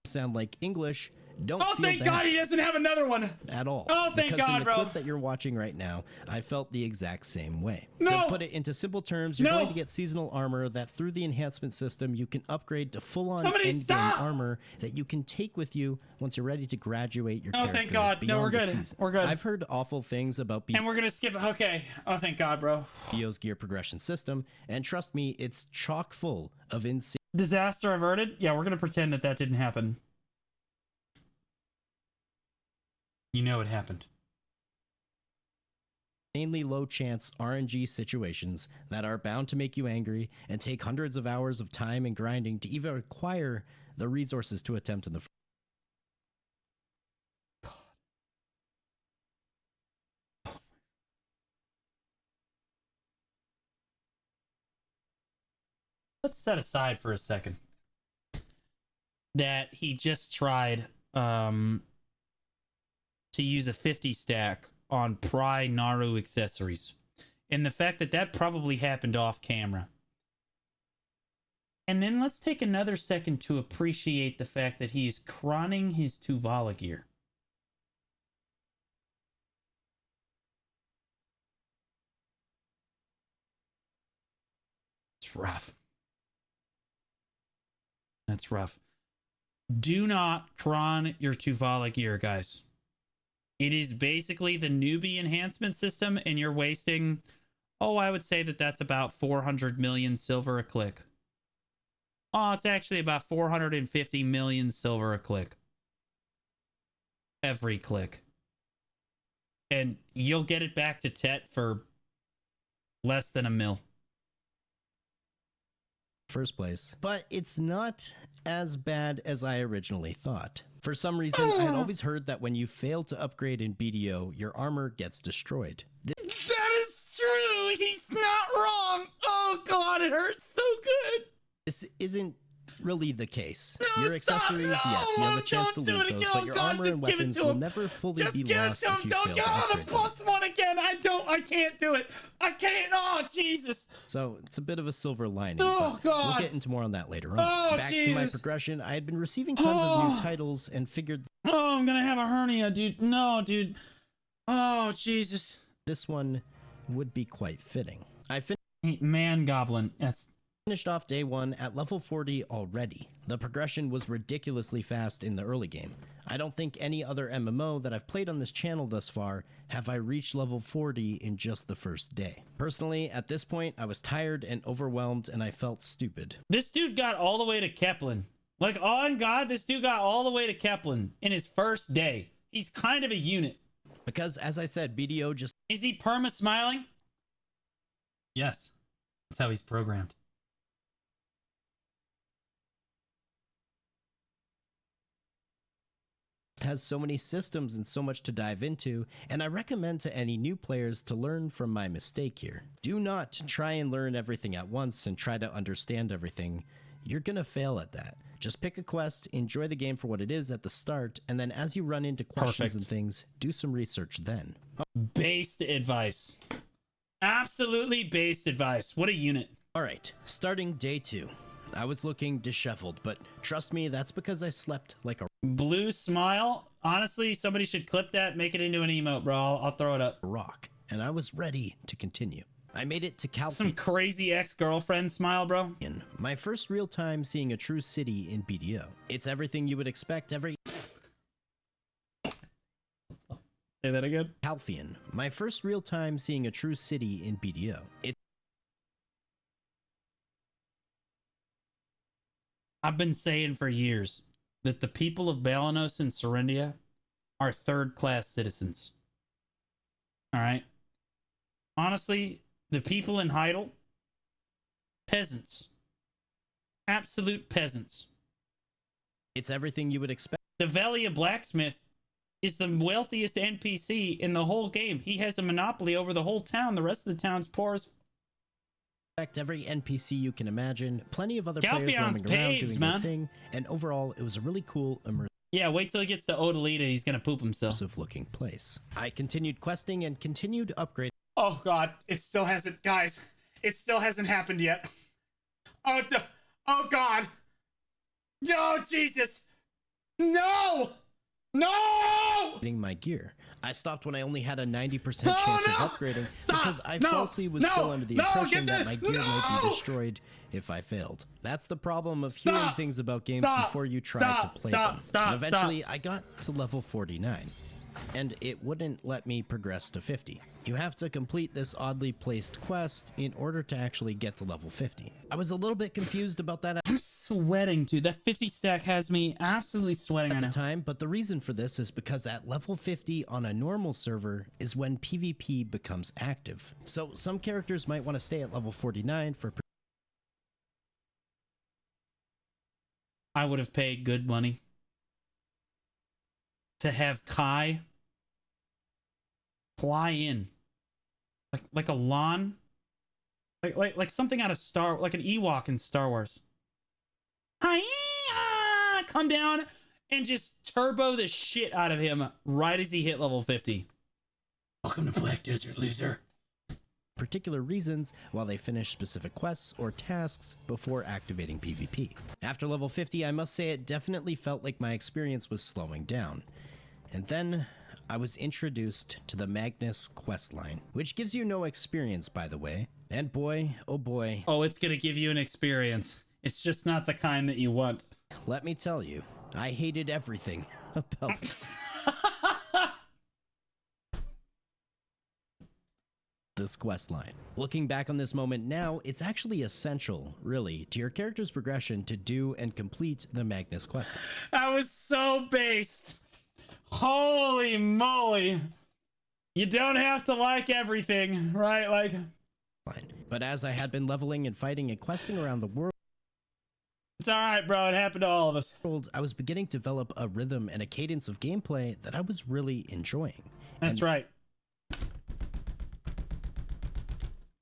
sound like English, Don't Oh, feel thank bad God he doesn't have another one. at all. Oh, thank because God, in the bro. clip that you're watching right now, I felt the exact same way. No. To put it into simple terms, you're No. going to get seasonal armor that through the enhancement system you can upgrade to full-on Somebody endgame stop. armor that you can take with you once you're ready to graduate your Oh, character thank God. No, we're beyond the good. season. We're good. I've heard awful things about And we're gonna skip. Okay. Oh, thank God, bro. Bio's gear progression system, and trust me, it's chock full of insane Disaster averted. Yeah, we're gonna pretend that that didn't happen. You know it happened. insanely low chance RNG situations that are bound to make you angry and take hundreds of hours of time and grinding to even acquire the resources to attempt in the Let's set aside for a second that he just tried to use a 50 stack on Pry Naru accessories, and the fact that that probably happened off camera. And then let's take another second to appreciate the fact that he's cronning his Tuvala gear. It's rough. That's rough. Do not cron your Tuvala gear, guys. It is basically the newbie enhancement system, and you're wasting, oh, I would say that that's about 400 million silver a click. Oh, it's actually about 450 million silver a click. Every click. And you'll get it back to Tet for less than $1 million. first place, but it's not as bad as I originally thought. For some reason, I had always heard that when you fail to upgrade in BDO, your armor gets destroyed. That is true. He's not wrong. Oh, God, it hurts so good. This isn't really the case. No, Your stop. accessories, No, yes, you have a chance to don't do lose it those, again. but your God, armor just and give it weapons to will him. never fully Just be give it lost to him. if you Don't fail get to on the upgrade them. +1 again. I can't do it. I can't. Oh, Jesus. So it's a bit of a silver lining, Oh, but God. we'll get into more on that later on. Oh, Back to my Jesus. progression, I had been receiving tons of new titles and figured Oh, I'm going to have a hernia, dude. No, dude. Oh, Jesus. this one would be quite fitting. I Man Goblin. That's finished off day 1 at level 40 already. The progression was ridiculously fast in the early game. I don't think any other MMO that I've played on this channel thus far have I reached level 40 in just the first day. Personally, at this point, I was tired and overwhelmed and I felt stupid. This dude got all the way to Kepler. Like, on God, this dude got all the way to Kepler in his first day. He's kind of a unit. Because, as I said, BDO just Is he perma-smiling? Yes. That's how he's programmed. has so many systems and so much to dive into, and I recommend to any new players to learn from my mistake here. Do not try and learn everything at once and try to understand everything. You're gonna fail at that. Just pick a quest, enjoy the game for what it is at the start, and then as you run into questions Perfect. and things, do some research then. Based advice. Absolutely based advice. What a unit. Alright, starting day 2. I was looking disheveled, but trust me, that's because I slept like a Blue smile. Honestly, somebody should clip that, make it into an emote, bro. I'll throw it up. rock, and I was ready to continue. I made it to Some Calphian, crazy ex-girlfriend smile, bro. my first real time seeing a true city in BDO. It's everything you would expect every Say that again. Calphian, my first real time seeing a true city in BDO. I've been saying for years that the people of Balanos and Serendia are third-class citizens. All right? Honestly, the people in Heidel, peasants. Absolute peasants. It's everything you would expect The Velia Blacksmith is the wealthiest NPC in the whole game. He has a monopoly over the whole town. The rest of the town's poor as every NPC you can imagine, plenty of other Calpheon's players roaming around paved, doing man. their thing, and overall, it was a really cool, Yeah, wait till he gets to Odalita. He's gonna poop himself. immersive looking place. I continued questing and continued upgrading Oh God, it still hasn't, guys. It still hasn't happened yet. Oh God. Oh Jesus. No. No! My gear. I stopped when I only had a 90% chance of upgrading because I falsely was still under the impression that my gear might be destroyed if I failed. That's the problem of hearing things about games before you try to play them. And eventually, I got to level 49, and it wouldn't let me progress to 50. You have to complete this oddly placed quest in order to actually get to level 50. I was a little bit confused about that I'm sweating, dude. That 50 stack has me absolutely sweating at the time, but the reason for this is because at level 50 on a normal server is when PvP becomes active. So some characters might want to stay at level 49 for... I would have paid good money to have Kai fly in like a lawn, like something out of like an Ewok in Star Wars. Hi-ya! Come down and just turbo the shit out of him right as he hit level 50. Welcome to Black Desert, loser. Particular reasons while they finish specific quests or tasks before activating PvP. After level 50, I must say it definitely felt like my experience was slowing down. And then I was introduced to the Magnus questline, which gives you no experience, by the way. And boy, oh boy. Oh, it's gonna give you an experience. It's just not the kind that you want. Let me tell you, I hated everything about this questline. Looking back on this moment now, it's actually essential, really, to your character's progression to do and complete the Magnus questline. I was so based. Holy moly. You don't have to like everything, right? Like, but as I had been leveling and fighting and questing around the world, it's all right, bro. It happened to all of us. I was beginning to develop a rhythm and a cadence of gameplay that I was really enjoying. That's right.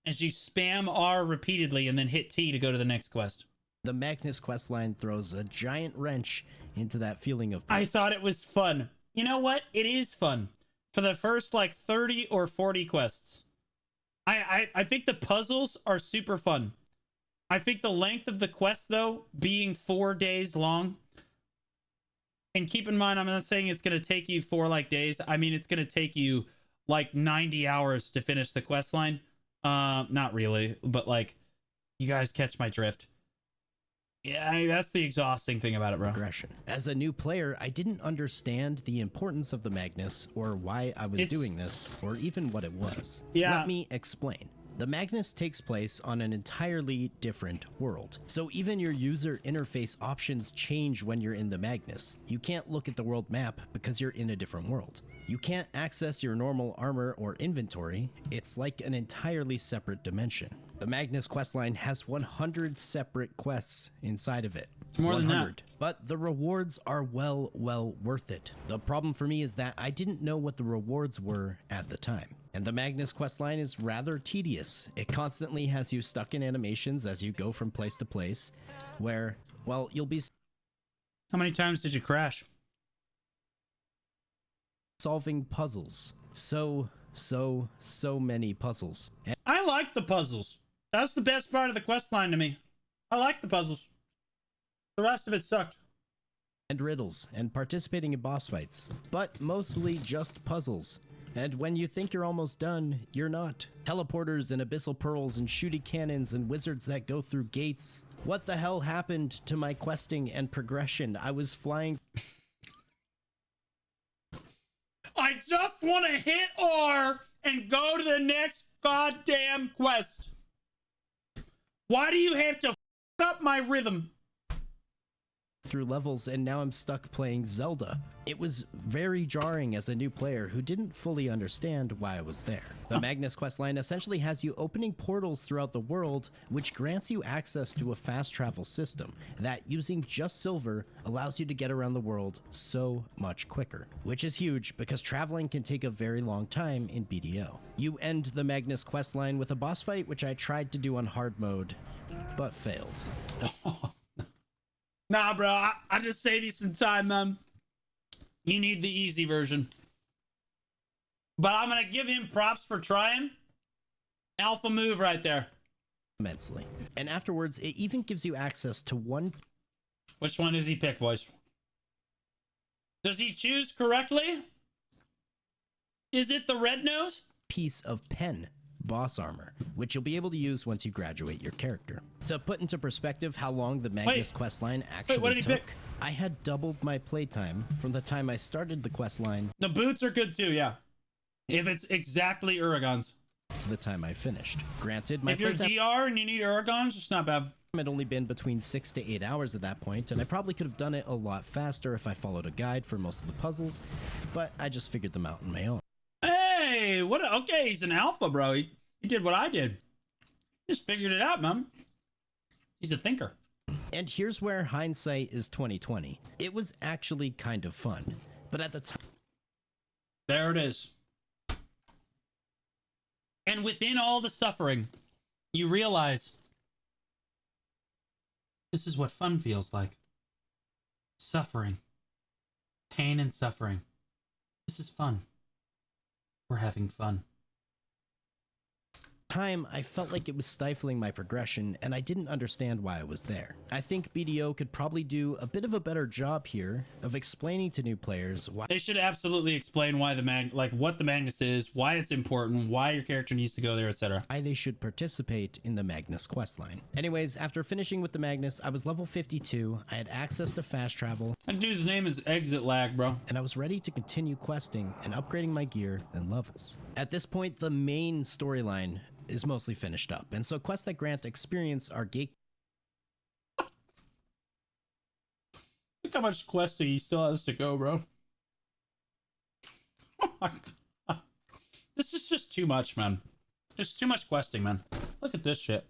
As you spam R repeatedly and then hit T to go to the next quest. The Magnus questline throws a giant wrench into that feeling of... I thought it was fun. You know what? It is fun. For the first like 30 or 40 quests. I think the puzzles are super fun. I think the length of the quest, though, being 4 days long. And keep in mind, I'm not saying it's going to take you 4 like days. I mean, it's going to take you like 90 hours to finish the quest line. Not really, but like, you guys catch my drift. Yeah, that's the exhausting thing about it, bro. Progression. As a new player, I didn't understand the importance of the Magnus or why I was doing this or even what it was. Yeah. Let me explain. The Magnus takes place on an entirely different world. So even your user interface options change when you're in the Magnus. You can't look at the world map because you're in a different world. You can't access your normal armor or inventory. It's like an entirely separate dimension. The Magnus questline has 100 separate quests inside of it. It's more than that. But the rewards are well worth it. The problem for me is that I didn't know what the rewards were at the time. And the Magnus questline is rather tedious. It constantly has you stuck in animations as you go from place to place, where, well, you'll be... How many times did you crash? Solving puzzles. So many puzzles. And I like the puzzles. That's the best part of the quest line to me. I like the puzzles. The rest of it sucked. And riddles, and participating in boss fights. But mostly just puzzles. And when you think you're almost done, you're not. Teleporters and abyssal pearls and shooty cannons and wizards that go through gates. What the hell happened to my questing and progression? I was flying... I just want to hit R and go to the next goddamn quest. Why do you have to f up my rhythm? Through levels, and now I'm stuck playing Zelda. It was very jarring as a new player who didn't fully understand why I was there. The Magnus questline essentially has you opening portals throughout the world, which grants you access to a fast travel system that, using just silver, allows you to get around the world so much quicker, which is huge because traveling can take a very long time in BDO. You end the Magnus questline with a boss fight, which I tried to do on hard mode, but failed. Nah, bro, I just saved you some time, man. You need the easy version. But I'm going to give him props for trying. Alpha move right there. Immensely. And afterwards, it even gives you access to one... Which one does he pick, boys? Does he choose correctly? Is it the red nose? Piece of pen boss armor, which you'll be able to use once you graduate your character. To put into perspective how long the Magnus questline actually what did he took, pick? I had doubled my playtime from the time I started the questline The boots are good too, yeah. If it's exactly Uragon's. to the time I finished. Granted, my If you're playtime GR and you need Uragon's, it's not bad. had only been between 6 to 8 hours at that point, and I probably could have done it a lot faster if I followed a guide for most of the puzzles, but I just figured them out on my own. Hey, what? Okay, he's an alpha, bro. He did what I did. Just figured it out, man. He's a thinker. And here's where hindsight is 2020. It was actually kind of fun, but at the time, There it is. And within all the suffering, you realize this is what fun feels like. Suffering. Pain and suffering. This is fun. We're having fun. I felt like it was stifling my progression, and I didn't understand why I was there. I think BDO could probably do a bit of a better job here of explaining to new players why They should absolutely explain why what the Magnus is, why it's important, why your character needs to go there, etc. they should participate in the Magnus questline. Anyways, after finishing with the Magnus, I was level 52, I had access to fast travel, That dude's name is Exit Lag, bro. and I was ready to continue questing and upgrading my gear and levels. At this point, the main storyline is mostly finished up, and so quests that grant experience are gate. Look how much questing he still has to go, bro. Oh my God. This is just too much, man. There's too much questing, man. Look at this shit.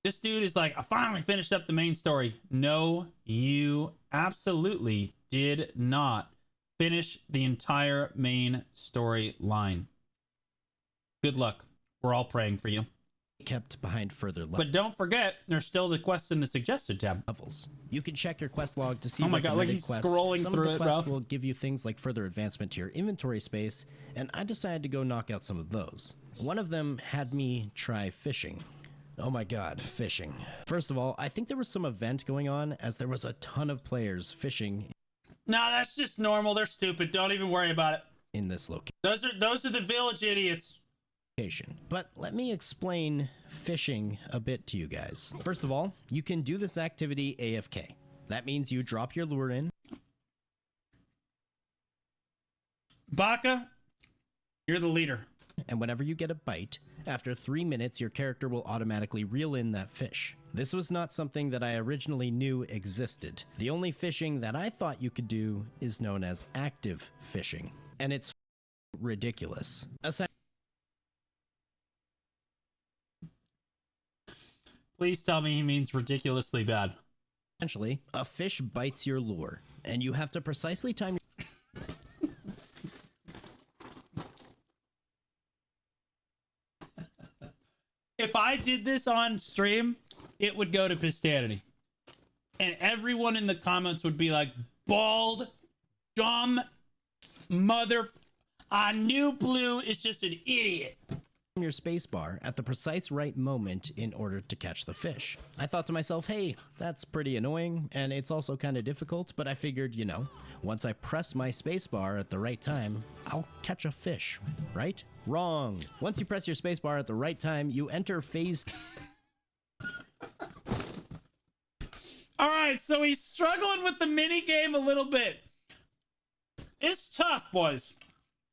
This dude is like, I finally finished up the main story. No, you absolutely did not finish the entire main storyline. Good luck. We're all praying for you. Kept behind further But don't forget, there's still the quests in the suggested tab. levels. You can check your quest log to see Oh my God, like recommended he's quests. scrolling Some through of the it, quests bro. will give you things like further advancement to your inventory space, and I decided to go knock out some of those. One of them had me try fishing. Oh my God, fishing. First of all, I think there was some event going on as there was a ton of players fishing No, that's just normal. They're stupid. Don't even worry about it. in this location. Those are the village idiots. But let me explain fishing a bit to you guys. First of all, you can do this activity AFK. That means you drop your lure in, Baka, you're the leader. and whenever you get a bite, after 3 minutes, your character will automatically reel in that fish. This was not something that I originally knew existed. The only fishing that I thought you could do is known as active fishing, and it's ridiculous. Please tell me he means ridiculously bad. Essentially, a fish bites your lure, and you have to precisely time If I did this on stream, it would go to Pistanity. And everyone in the comments would be like, bald, dumb, mother. I knew Blue is just an idiot. your spacebar at the precise right moment in order to catch the fish. I thought to myself, hey, that's pretty annoying, and it's also kind of difficult, but I figured, you know, once I press my spacebar at the right time, I'll catch a fish, right? Wrong. Once you press your spacebar at the right time, you enter phase. All right, so he's struggling with the mini game a little bit. It's tough, boys.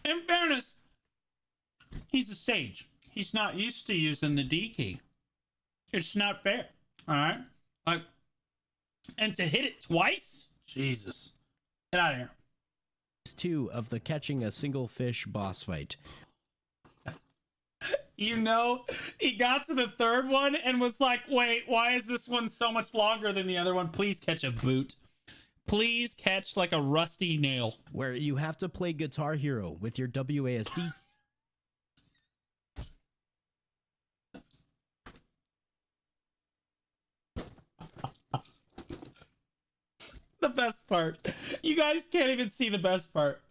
In fairness, he's a sage. He's not used to using the D key. It's not fair. All right? Like, and to hit it twice? Jesus. Get out of here. 2 of the catching a single fish boss fight. You know, he got to the third one and was like, wait, why is this one so much longer than the other one? Please catch a boot. Please catch like a rusty nail. Where you have to play Guitar Hero with your WASD. The best part. You guys can't even see the best part.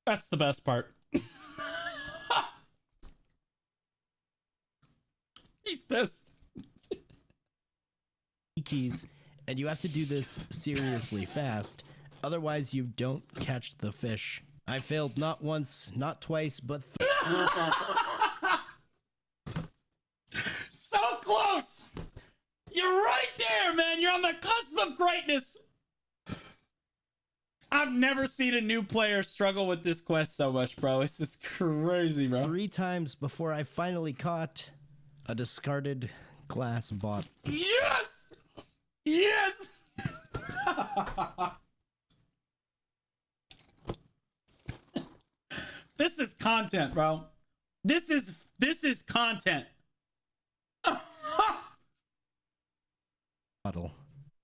That's the best part. He's pissed. keys And you have to do this seriously fast, otherwise you don't catch the fish. I failed not once, not twice, but so close! You're right there, man! You're on the cusp of greatness! I've never seen a new player struggle with this quest so much, bro. This is crazy, bro. 3 times before I finally caught a discarded glass bottle. Yes! Yes! This is content, bro. This is content. Bottle.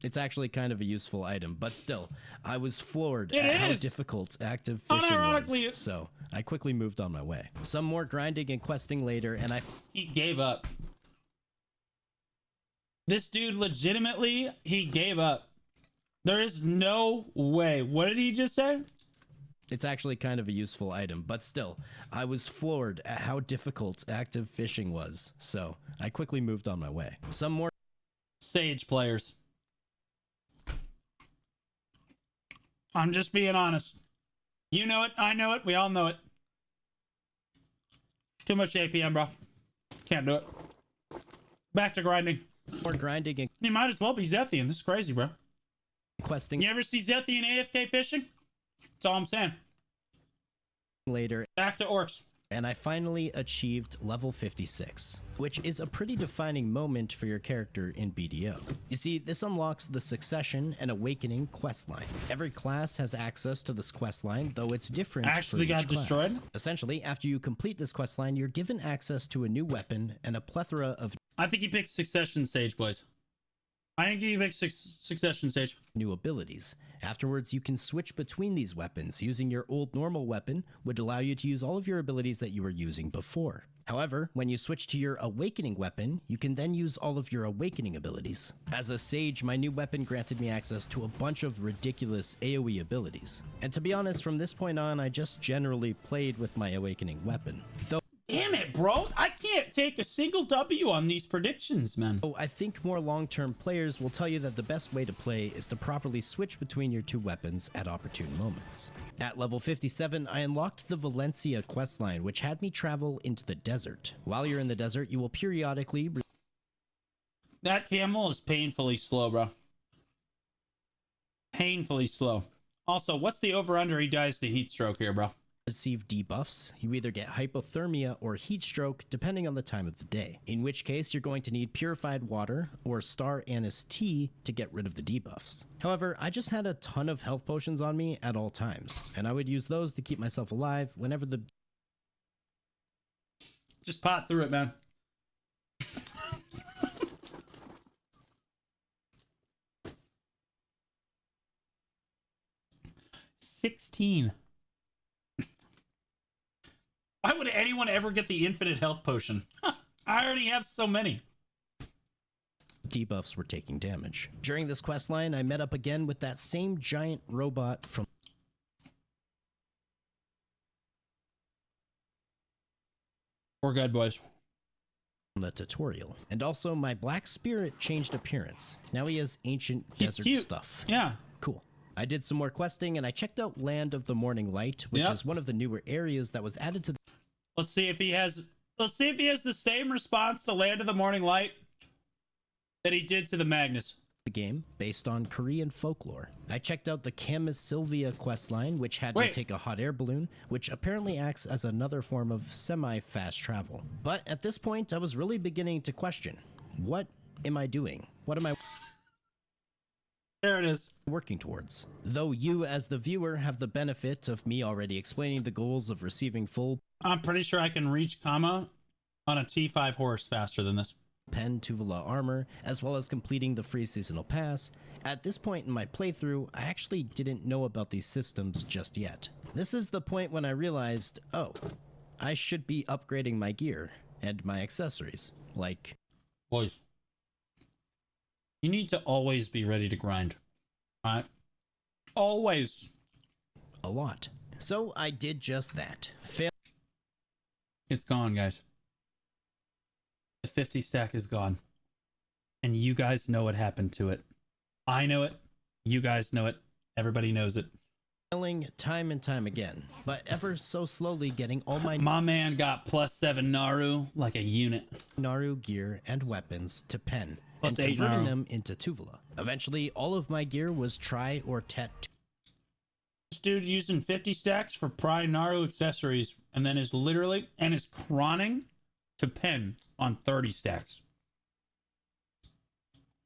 It's actually kind of a useful item, but still, I was floored It at how is. difficult active fishing Unironically, was, so I quickly moved on my way. Some more grinding and questing later, and he gave up. This dude legitimately, he gave up. There is no way. What did he just say? It's actually kind of a useful item, but still, I was floored at how difficult active fishing was, so I quickly moved on my way. Some more Sage players. I'm just being honest. You know it, I know it, we all know it. Too much APM, bro. Can't do it. Back to grinding. more grinding and You might as well be Zethian. This is crazy, bro. questing You ever see Zethian AFK fishing? That's all I'm saying. later, Back to orcs. and I finally achieved level 56, which is a pretty defining moment for your character in BDO. You see, this unlocks the Succession and Awakening questline. Every class has access to this questline, though it's different Actually for got each class. destroyed? Essentially, after you complete this questline, you're given access to a new weapon and a plethora of I think he picked Succession Sage, boys. I think he picked Succession Sage. new abilities. Afterwards, you can switch between these weapons. Using your old normal weapon would allow you to use all of your abilities that you were using before. However, when you switch to your Awakening weapon, you can then use all of your Awakening abilities. As a Sage, my new weapon granted me access to a bunch of ridiculous AoE abilities. And to be honest, from this point on, I just generally played with my Awakening weapon. Though Damn it, bro. I can't take a single W on these predictions, man. I think more long-term players will tell you that the best way to play is to properly switch between your two weapons at opportune moments. At level 57, I unlocked the Valencia questline, which had me travel into the desert. While you're in the desert, you will periodically That camel is painfully slow, bro. Painfully slow. Also, what's the over-under he dies to heat stroke here, bro? receive debuffs. You either get hypothermia or heat stroke depending on the time of the day, in which case you're going to need purified water or star anise tea to get rid of the debuffs. However, I just had a ton of health potions on me at all times, and I would use those to keep myself alive whenever the... Just pot through it, man. $16. Why would anyone ever get the infinite health potion? I already have so many. debuffs were taking damage. During this questline, I met up again with that same giant robot from We're good, boys. the tutorial. And also, my black spirit changed appearance. Now he has ancient He's desert cute. stuff. Yeah. Cool. I did some more questing and I checked out Land of the Morning Light, which Yep. is one of the newer areas that was added to the Let's see if he has the same response to Land of the Morning Light that he did to the Magnus. game based on Korean folklore. I checked out the Camus Sylvia questline, which had me Wait. take a hot air balloon, which apparently acts as another form of semi-fast travel. But at this point, I was really beginning to question, what am I doing? What am I There it is. working towards? Though you, as the viewer, have the benefit of me already explaining the goals of receiving full I'm pretty sure I can reach Kama on a T5 horse faster than this. Pen Tuvala armor, as well as completing the free seasonal pass, at this point in my playthrough, I actually didn't know about these systems just yet. This is the point when I realized, oh, I should be upgrading my gear and my accessories, like Boys, you need to always be ready to grind. Alright? Always. a lot. So I did just that. It's gone, guys. The 50 stack is gone. And you guys know what happened to it. I know it. You guys know it. Everybody knows it. Failing time and time again, but ever so slowly getting all my My man got +7 Naru like a unit. Naru gear and weapons to pen Plus and 8 converting Naru. them into Tuvula. Eventually, all of my gear was Tri or Tet. This dude using 50 stacks for Pry Naru accessories and then is literally and is crawling to pen on 30 stacks.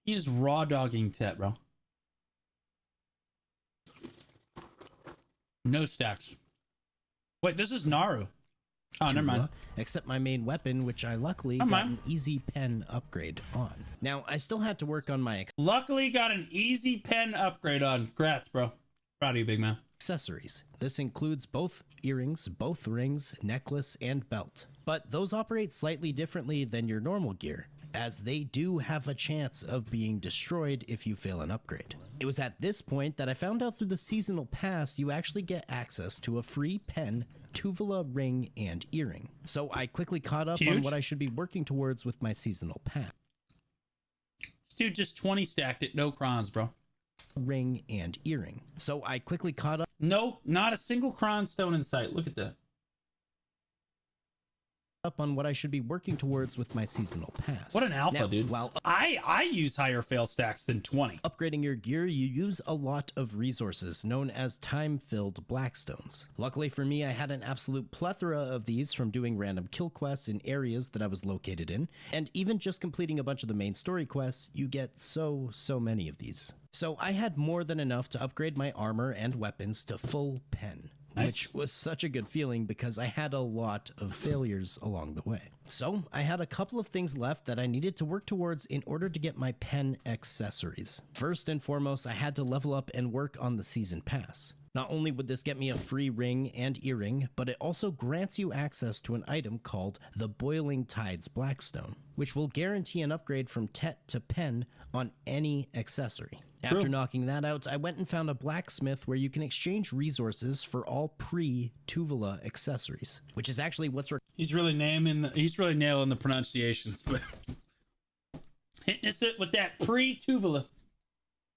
He is raw dogging Tet, bro. No stacks. Wait, this is Naru. Oh, never mind. Except my main weapon, which I luckily Never got mind. an easy pen upgrade on. Now, I still had to work on my Luckily got an easy pen upgrade on. Grats, bro. Proud of you, big man. accessories. This includes both earrings, both rings, necklace, and belt. But those operate slightly differently than your normal gear, as they do have a chance of being destroyed if you fail an upgrade. It was at this point that I found out through the seasonal pass you actually get access to a free pen, Tuvula ring, and earring. So I quickly caught up on Huge. what I should be working towards with my seasonal pass. This dude just 20 stacked it, no crons, bro. Ring and earring. So I quickly caught No, not a single cron stone in sight. Look at that. up on what I should be working towards with my seasonal pass. What an alpha, Now, dude. While I use higher fail stacks than 20. upgrading your gear, you use a lot of resources known as time-filled blackstones. Luckily for me, I had an absolute plethora of these from doing random kill quests in areas that I was located in, and even just completing a bunch of the main story quests, you get so many of these. So I had more than enough to upgrade my armor and weapons to full pen. Nice. Which was such a good feeling because I had a lot of failures along the way. So I had a couple of things left that I needed to work towards in order to get my pen accessories. First and foremost, I had to level up and work on the season pass. Not only would this get me a free ring and earring, but it also grants you access to an item called the Boiling Tides Blackstone, which will guarantee an upgrade from Tet to Pen on any accessory. After knocking that out, I went and found a blacksmith where you can exchange resources for all pre-Tuvula accessories, which is actually what's He's really nailing the pronunciations, but hitting us it with that pre-Tuvula.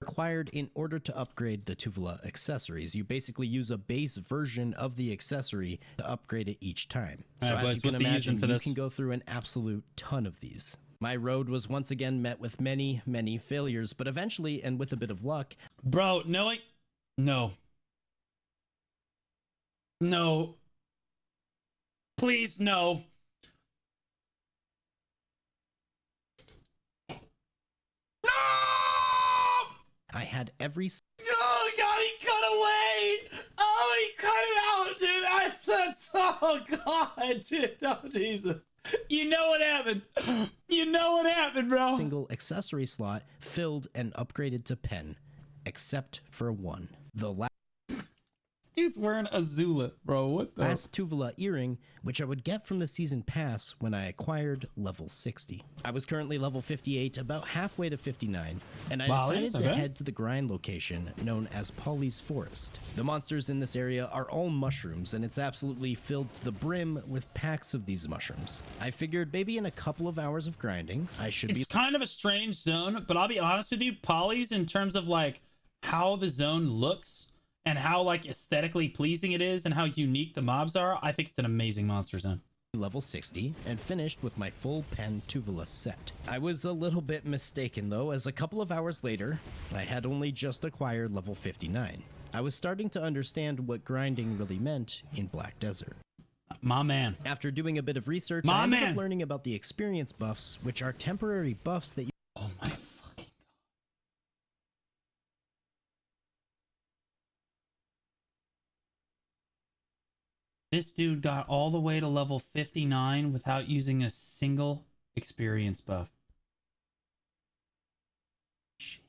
required in order to upgrade the Tuvula accessories. You basically use a base version of the accessory to upgrade it each time. So Alright, as boys, you can what's the imagine, using for you this? can go through an absolute ton of these. My road was once again met with many failures, but eventually, and with a bit of luck, Bro, no. No. Please, no. No! I had every Oh God, he cut away! Oh, he cut it out, dude! Oh God, dude! Oh Jesus! You know what happened? You know what happened, bro? single accessory slot filled and upgraded to pen, except for one. The Dude's wearing a Zula, bro. What the? last Tuvula earring, which I would get from the season pass when I acquired level 60. I was currently level 58, about halfway to 59, and I Wow, decided that's to okay. head to the grind location known as Polly's Forest. The monsters in this area are all mushrooms, and it's absolutely filled to the brim with packs of these mushrooms. I figured maybe in a couple of hours of grinding, I should be It's kind of a strange zone, but I'll be honest with you, Polly's in terms of like how the zone looks and how like aesthetically pleasing it is and how unique the mobs are, I think it's an amazing monster zone. level 60 and finished with my full pen Tuvula set. I was a little bit mistaken though, as a couple of hours later, I had only just acquired level 59. I was starting to understand what grinding really meant in Black Desert. My man. After doing a bit of research, My I ended man. up learning about the experience buffs, which are temporary buffs that you Oh my fucking This dude got all the way to level 59 without using a single experience buff. Shit.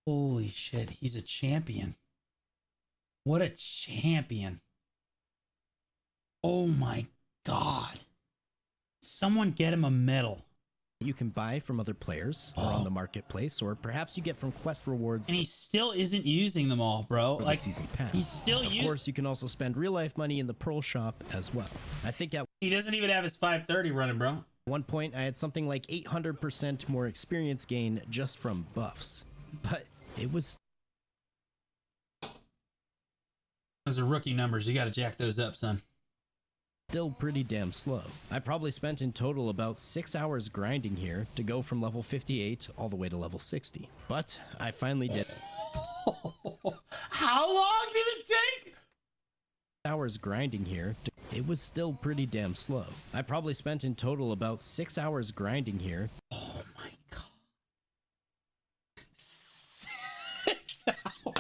Holy shit, he's a champion. What a champion. Oh my god. Someone get him a medal. can buy from other players or on the marketplace, or perhaps you get from quest rewards And he still isn't using them all, bro. for Like, the season pass. he's still Of course, you can also spend real life money in the Pearl shop as well. I think at he doesn't even have his 530 running, bro. At one point, I had something like 800% more experience gain just from buffs. But it was Those are rookie numbers. You got to jack those up, son. still pretty damn slow. I probably spent in total about 6 hours grinding here to go from level 58 all the way to level 60. But I finally did. How long did it take? Hours grinding here. It was still pretty damn slow. I probably spent in total about 6 hours grinding here. Oh my god. 6 hours.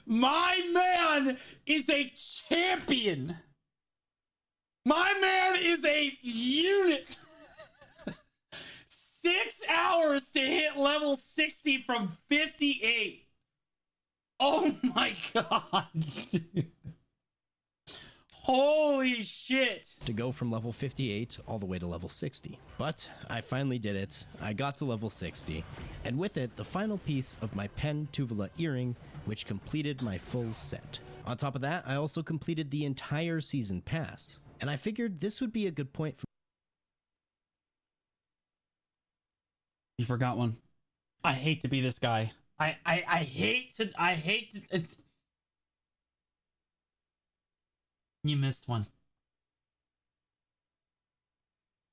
My man is a champion. My man is a unit. 6 hours to hit level 60 from 58. Oh my god, dude. Holy shit. To go from level 58 all the way to level 60. But I finally did it. I got to level 60. And with it, the final piece of my Pen Tuvula earring, which completed my full set. On top of that, I also completed the entire season pass. And I figured this would be a good point for... You forgot one. I hate to be this guy. I hate to it's you missed one.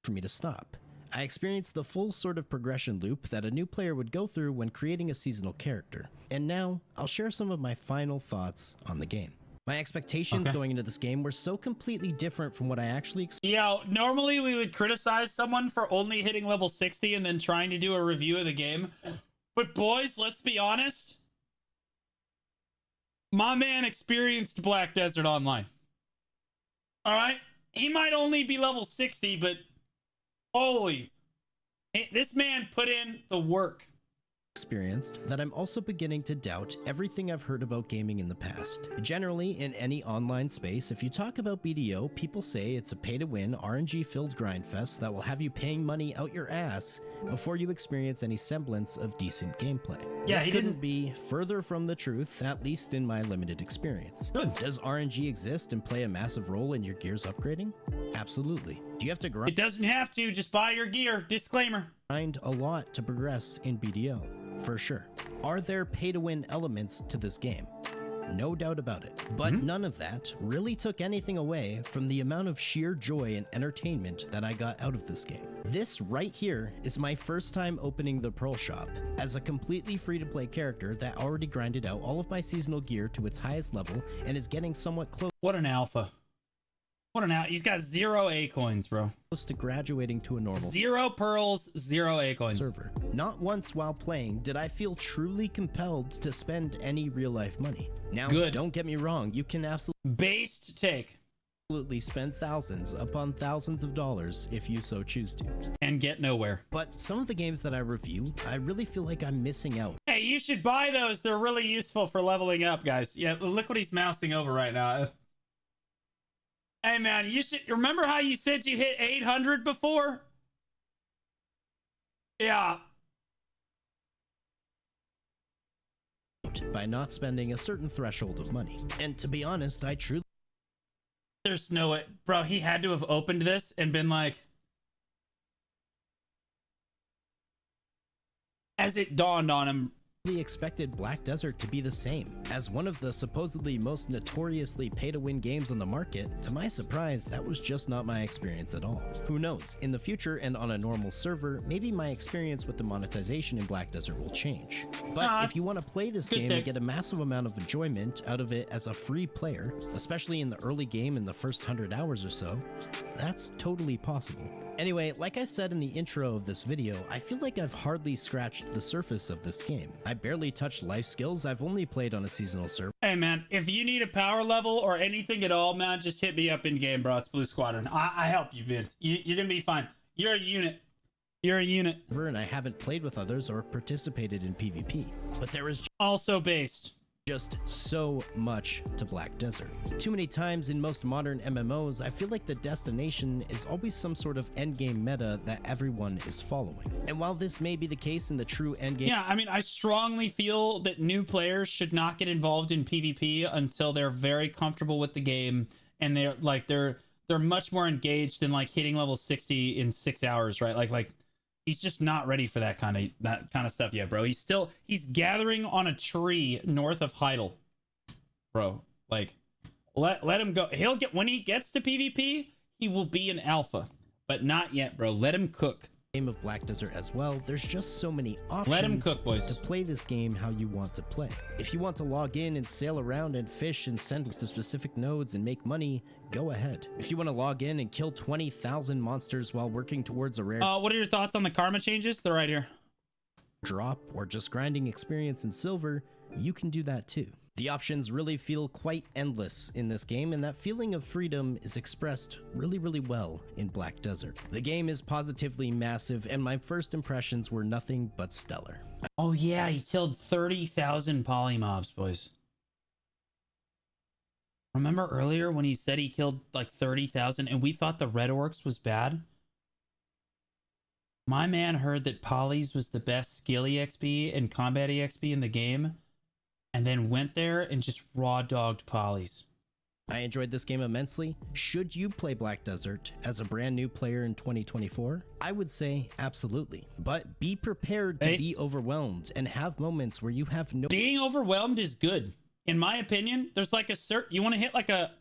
For me to stop. I experienced the full sort of progression loop that a new player would go through when creating a seasonal character. And now, I'll share some of my final thoughts on the game. My expectations going into this game were so completely different from what I actually experienced. Yeah, normally we would criticize someone for only hitting level 60 and then trying to do a review of the game. But boys, let's be honest. My man experienced Black Desert Online. All right? He might only be level 60, but holy. This man put in the work. Experienced that I'm also beginning to doubt everything I've heard about gaming in the past. Generally, in any online space, if you talk about BDO, people say it's a pay-to-win, RNG-filled grindfest that will have you paying money out your ass before you experience any semblance of decent gameplay. Yeah, this couldn't be further from the truth, at least in my limited experience. Good. Does RNG exist and play a massive role in your gear's upgrading? Absolutely. Do you have to grind? It doesn't have to. Just buy your gear. Disclaimer. Grind a lot to progress in BDO. For sure. Are there pay-to-win elements to this game? No doubt about it. But none of that really took anything away from the amount of sheer joy and entertainment that I got out of this game. This right here is my first time opening the Pearl Shop as a completely free-to-play character that already grinded out all of my seasonal gear to its highest level and is getting somewhat close. What an alpha. What an alpha. He's got 0 A coins, bro. Close to graduating to a normal 0 pearls, 0 A coins. server. Not once while playing did I feel truly compelled to spend any real-life money. Now, Good. Don't get me wrong, you can Based take. absolutely spend thousands upon thousands of dollars if you so choose to. And get nowhere. But some of the games that I review, I really feel like I'm missing out. Hey, you should buy those. They're really useful for leveling up, guys. Yeah, look what he's mousing over right now. Hey, man, you should remember how you said you hit 800 before? Yeah. By not spending a certain threshold of money. And to be honest, I truly There's no way. Bro, he had to have opened this and been like, as it dawned on him, expected Black Desert to be the same. As one of the supposedly most notoriously pay-to-win games on the market, to my surprise, that was just not my experience at all. Who knows, in the future and on a normal server, maybe my experience with the monetization in Black Desert will change. But if you want to play this game and get a massive amount of enjoyment out of it as a free player, especially in the early game in the first 100 hours or so, that's totally possible. Anyway, like I said in the intro of this video, I feel like I've hardly scratched the surface of this game. I barely touched life skills, I've only played on a seasonal server. hey, man, if you need a power level or anything at all, man, just hit me up in game, bro. It's Blue Squadron. I help you, man. You're going to be fine. You're a unit. You're a unit. And I haven't played with others or participated in PvP. But there is Also based. just so much to Black Desert. Too many times in most modern MMOs, I feel like the destination is always some sort of endgame meta that everyone is following. And while this may be the case in the true endgame, Yeah, I mean, I strongly feel that new players should not get involved in PvP until they're very comfortable with the game and they're they're much more engaged in like hitting level 60 in 6 hours, right? Like he's just not ready for that kind of stuff yet, bro. He's gathering on a tree north of Heidel, bro. Like let him go. He'll get, when he gets to PvP, he will be an alpha, but not yet, bro. Let him cook. Game of Black Desert as well, there's just so many options. Let him cook, boys. To play this game how you want to play. If you want to log in and sail around and fish and send to specific nodes and make money, go ahead. If you want to log in and kill 20,000 monsters while working towards a rare What are your thoughts on the karma changes? They're right here. drop or just grinding experience in silver, you can do that too. The options really feel quite endless in this game, and that feeling of freedom is expressed really, really well in Black Desert. The game is positively massive, and my first impressions were nothing but stellar. Oh yeah, he killed 30,000 polymobs, boys. Remember earlier when he said he killed like 30,000 and we thought the Red Orcs was bad? My man heard that Polys was the best skill EXP and combat EXP in the game, and then went there and just raw dogged Polys. I enjoyed this game immensely. Should you play Black Desert as a brand new player in 2024? I would say absolutely. But be prepared to be overwhelmed and have moments where you have no... Being overwhelmed is good. In my opinion, there's like a certain... You want to hit like a...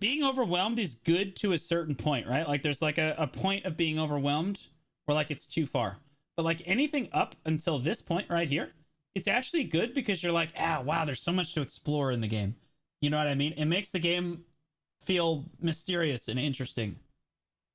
Being overwhelmed is good to a certain point, right? Like there's like a point of being overwhelmed where like it's too far. But like anything up until this point right here, it's actually good because you're like, wow, there's so much to explore in the game. You know what I mean? It makes the game feel mysterious and interesting.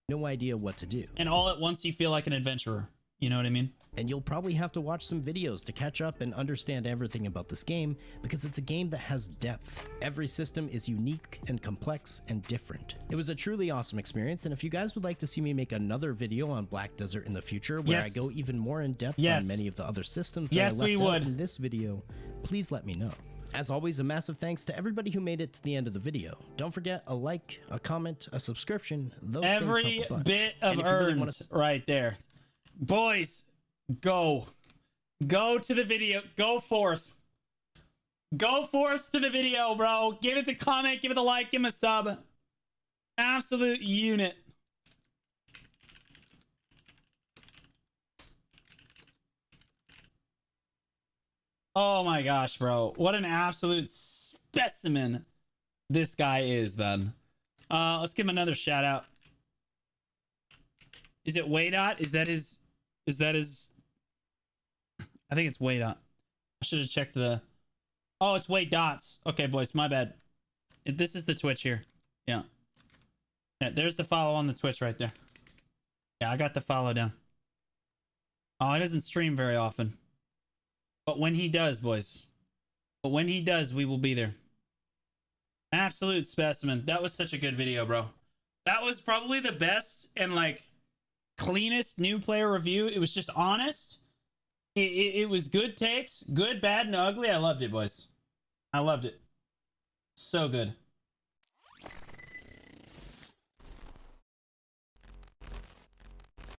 No idea what to do. And all at once you feel like an adventurer. You know what I mean? And you'll probably have to watch some videos to catch up and understand everything about this game, because it's a game that has depth. Every system is unique and complex and different. It was a truly awesome experience, and if you guys would like to see me make another video on Black Desert in the future where I go even more in depth on many of the other systems that I left out in this video, please let me know. As always, a massive thanks to everybody who made it to the end of the video. Don't forget a like, a comment, a subscription. Those every things help a bunch. Bit of earned right there. Boys, go to the video. Go forth to the video, bro. Give it the comment, give it the like, give him a sub. Absolute unit. Oh my gosh, bro. What an absolute specimen this guy is, man. Let's give him another shout out. Is it Waydot? Is that his I think it's Waydot. I should have checked the... Oh, it's Waydots. Okay, boys, my bad. This is the Twitch here. Yeah, there's the follow on the Twitch right there. Yeah, I got the follow down. Oh, he doesn't stream very often. But when he does, boys. But when he does, we will be there. Absolute specimen. That was such a good video, bro. That was probably the best and like cleanest new player review. It was just honest. It was good takes. Good, bad, and ugly. I loved it, boys. I loved it. So good.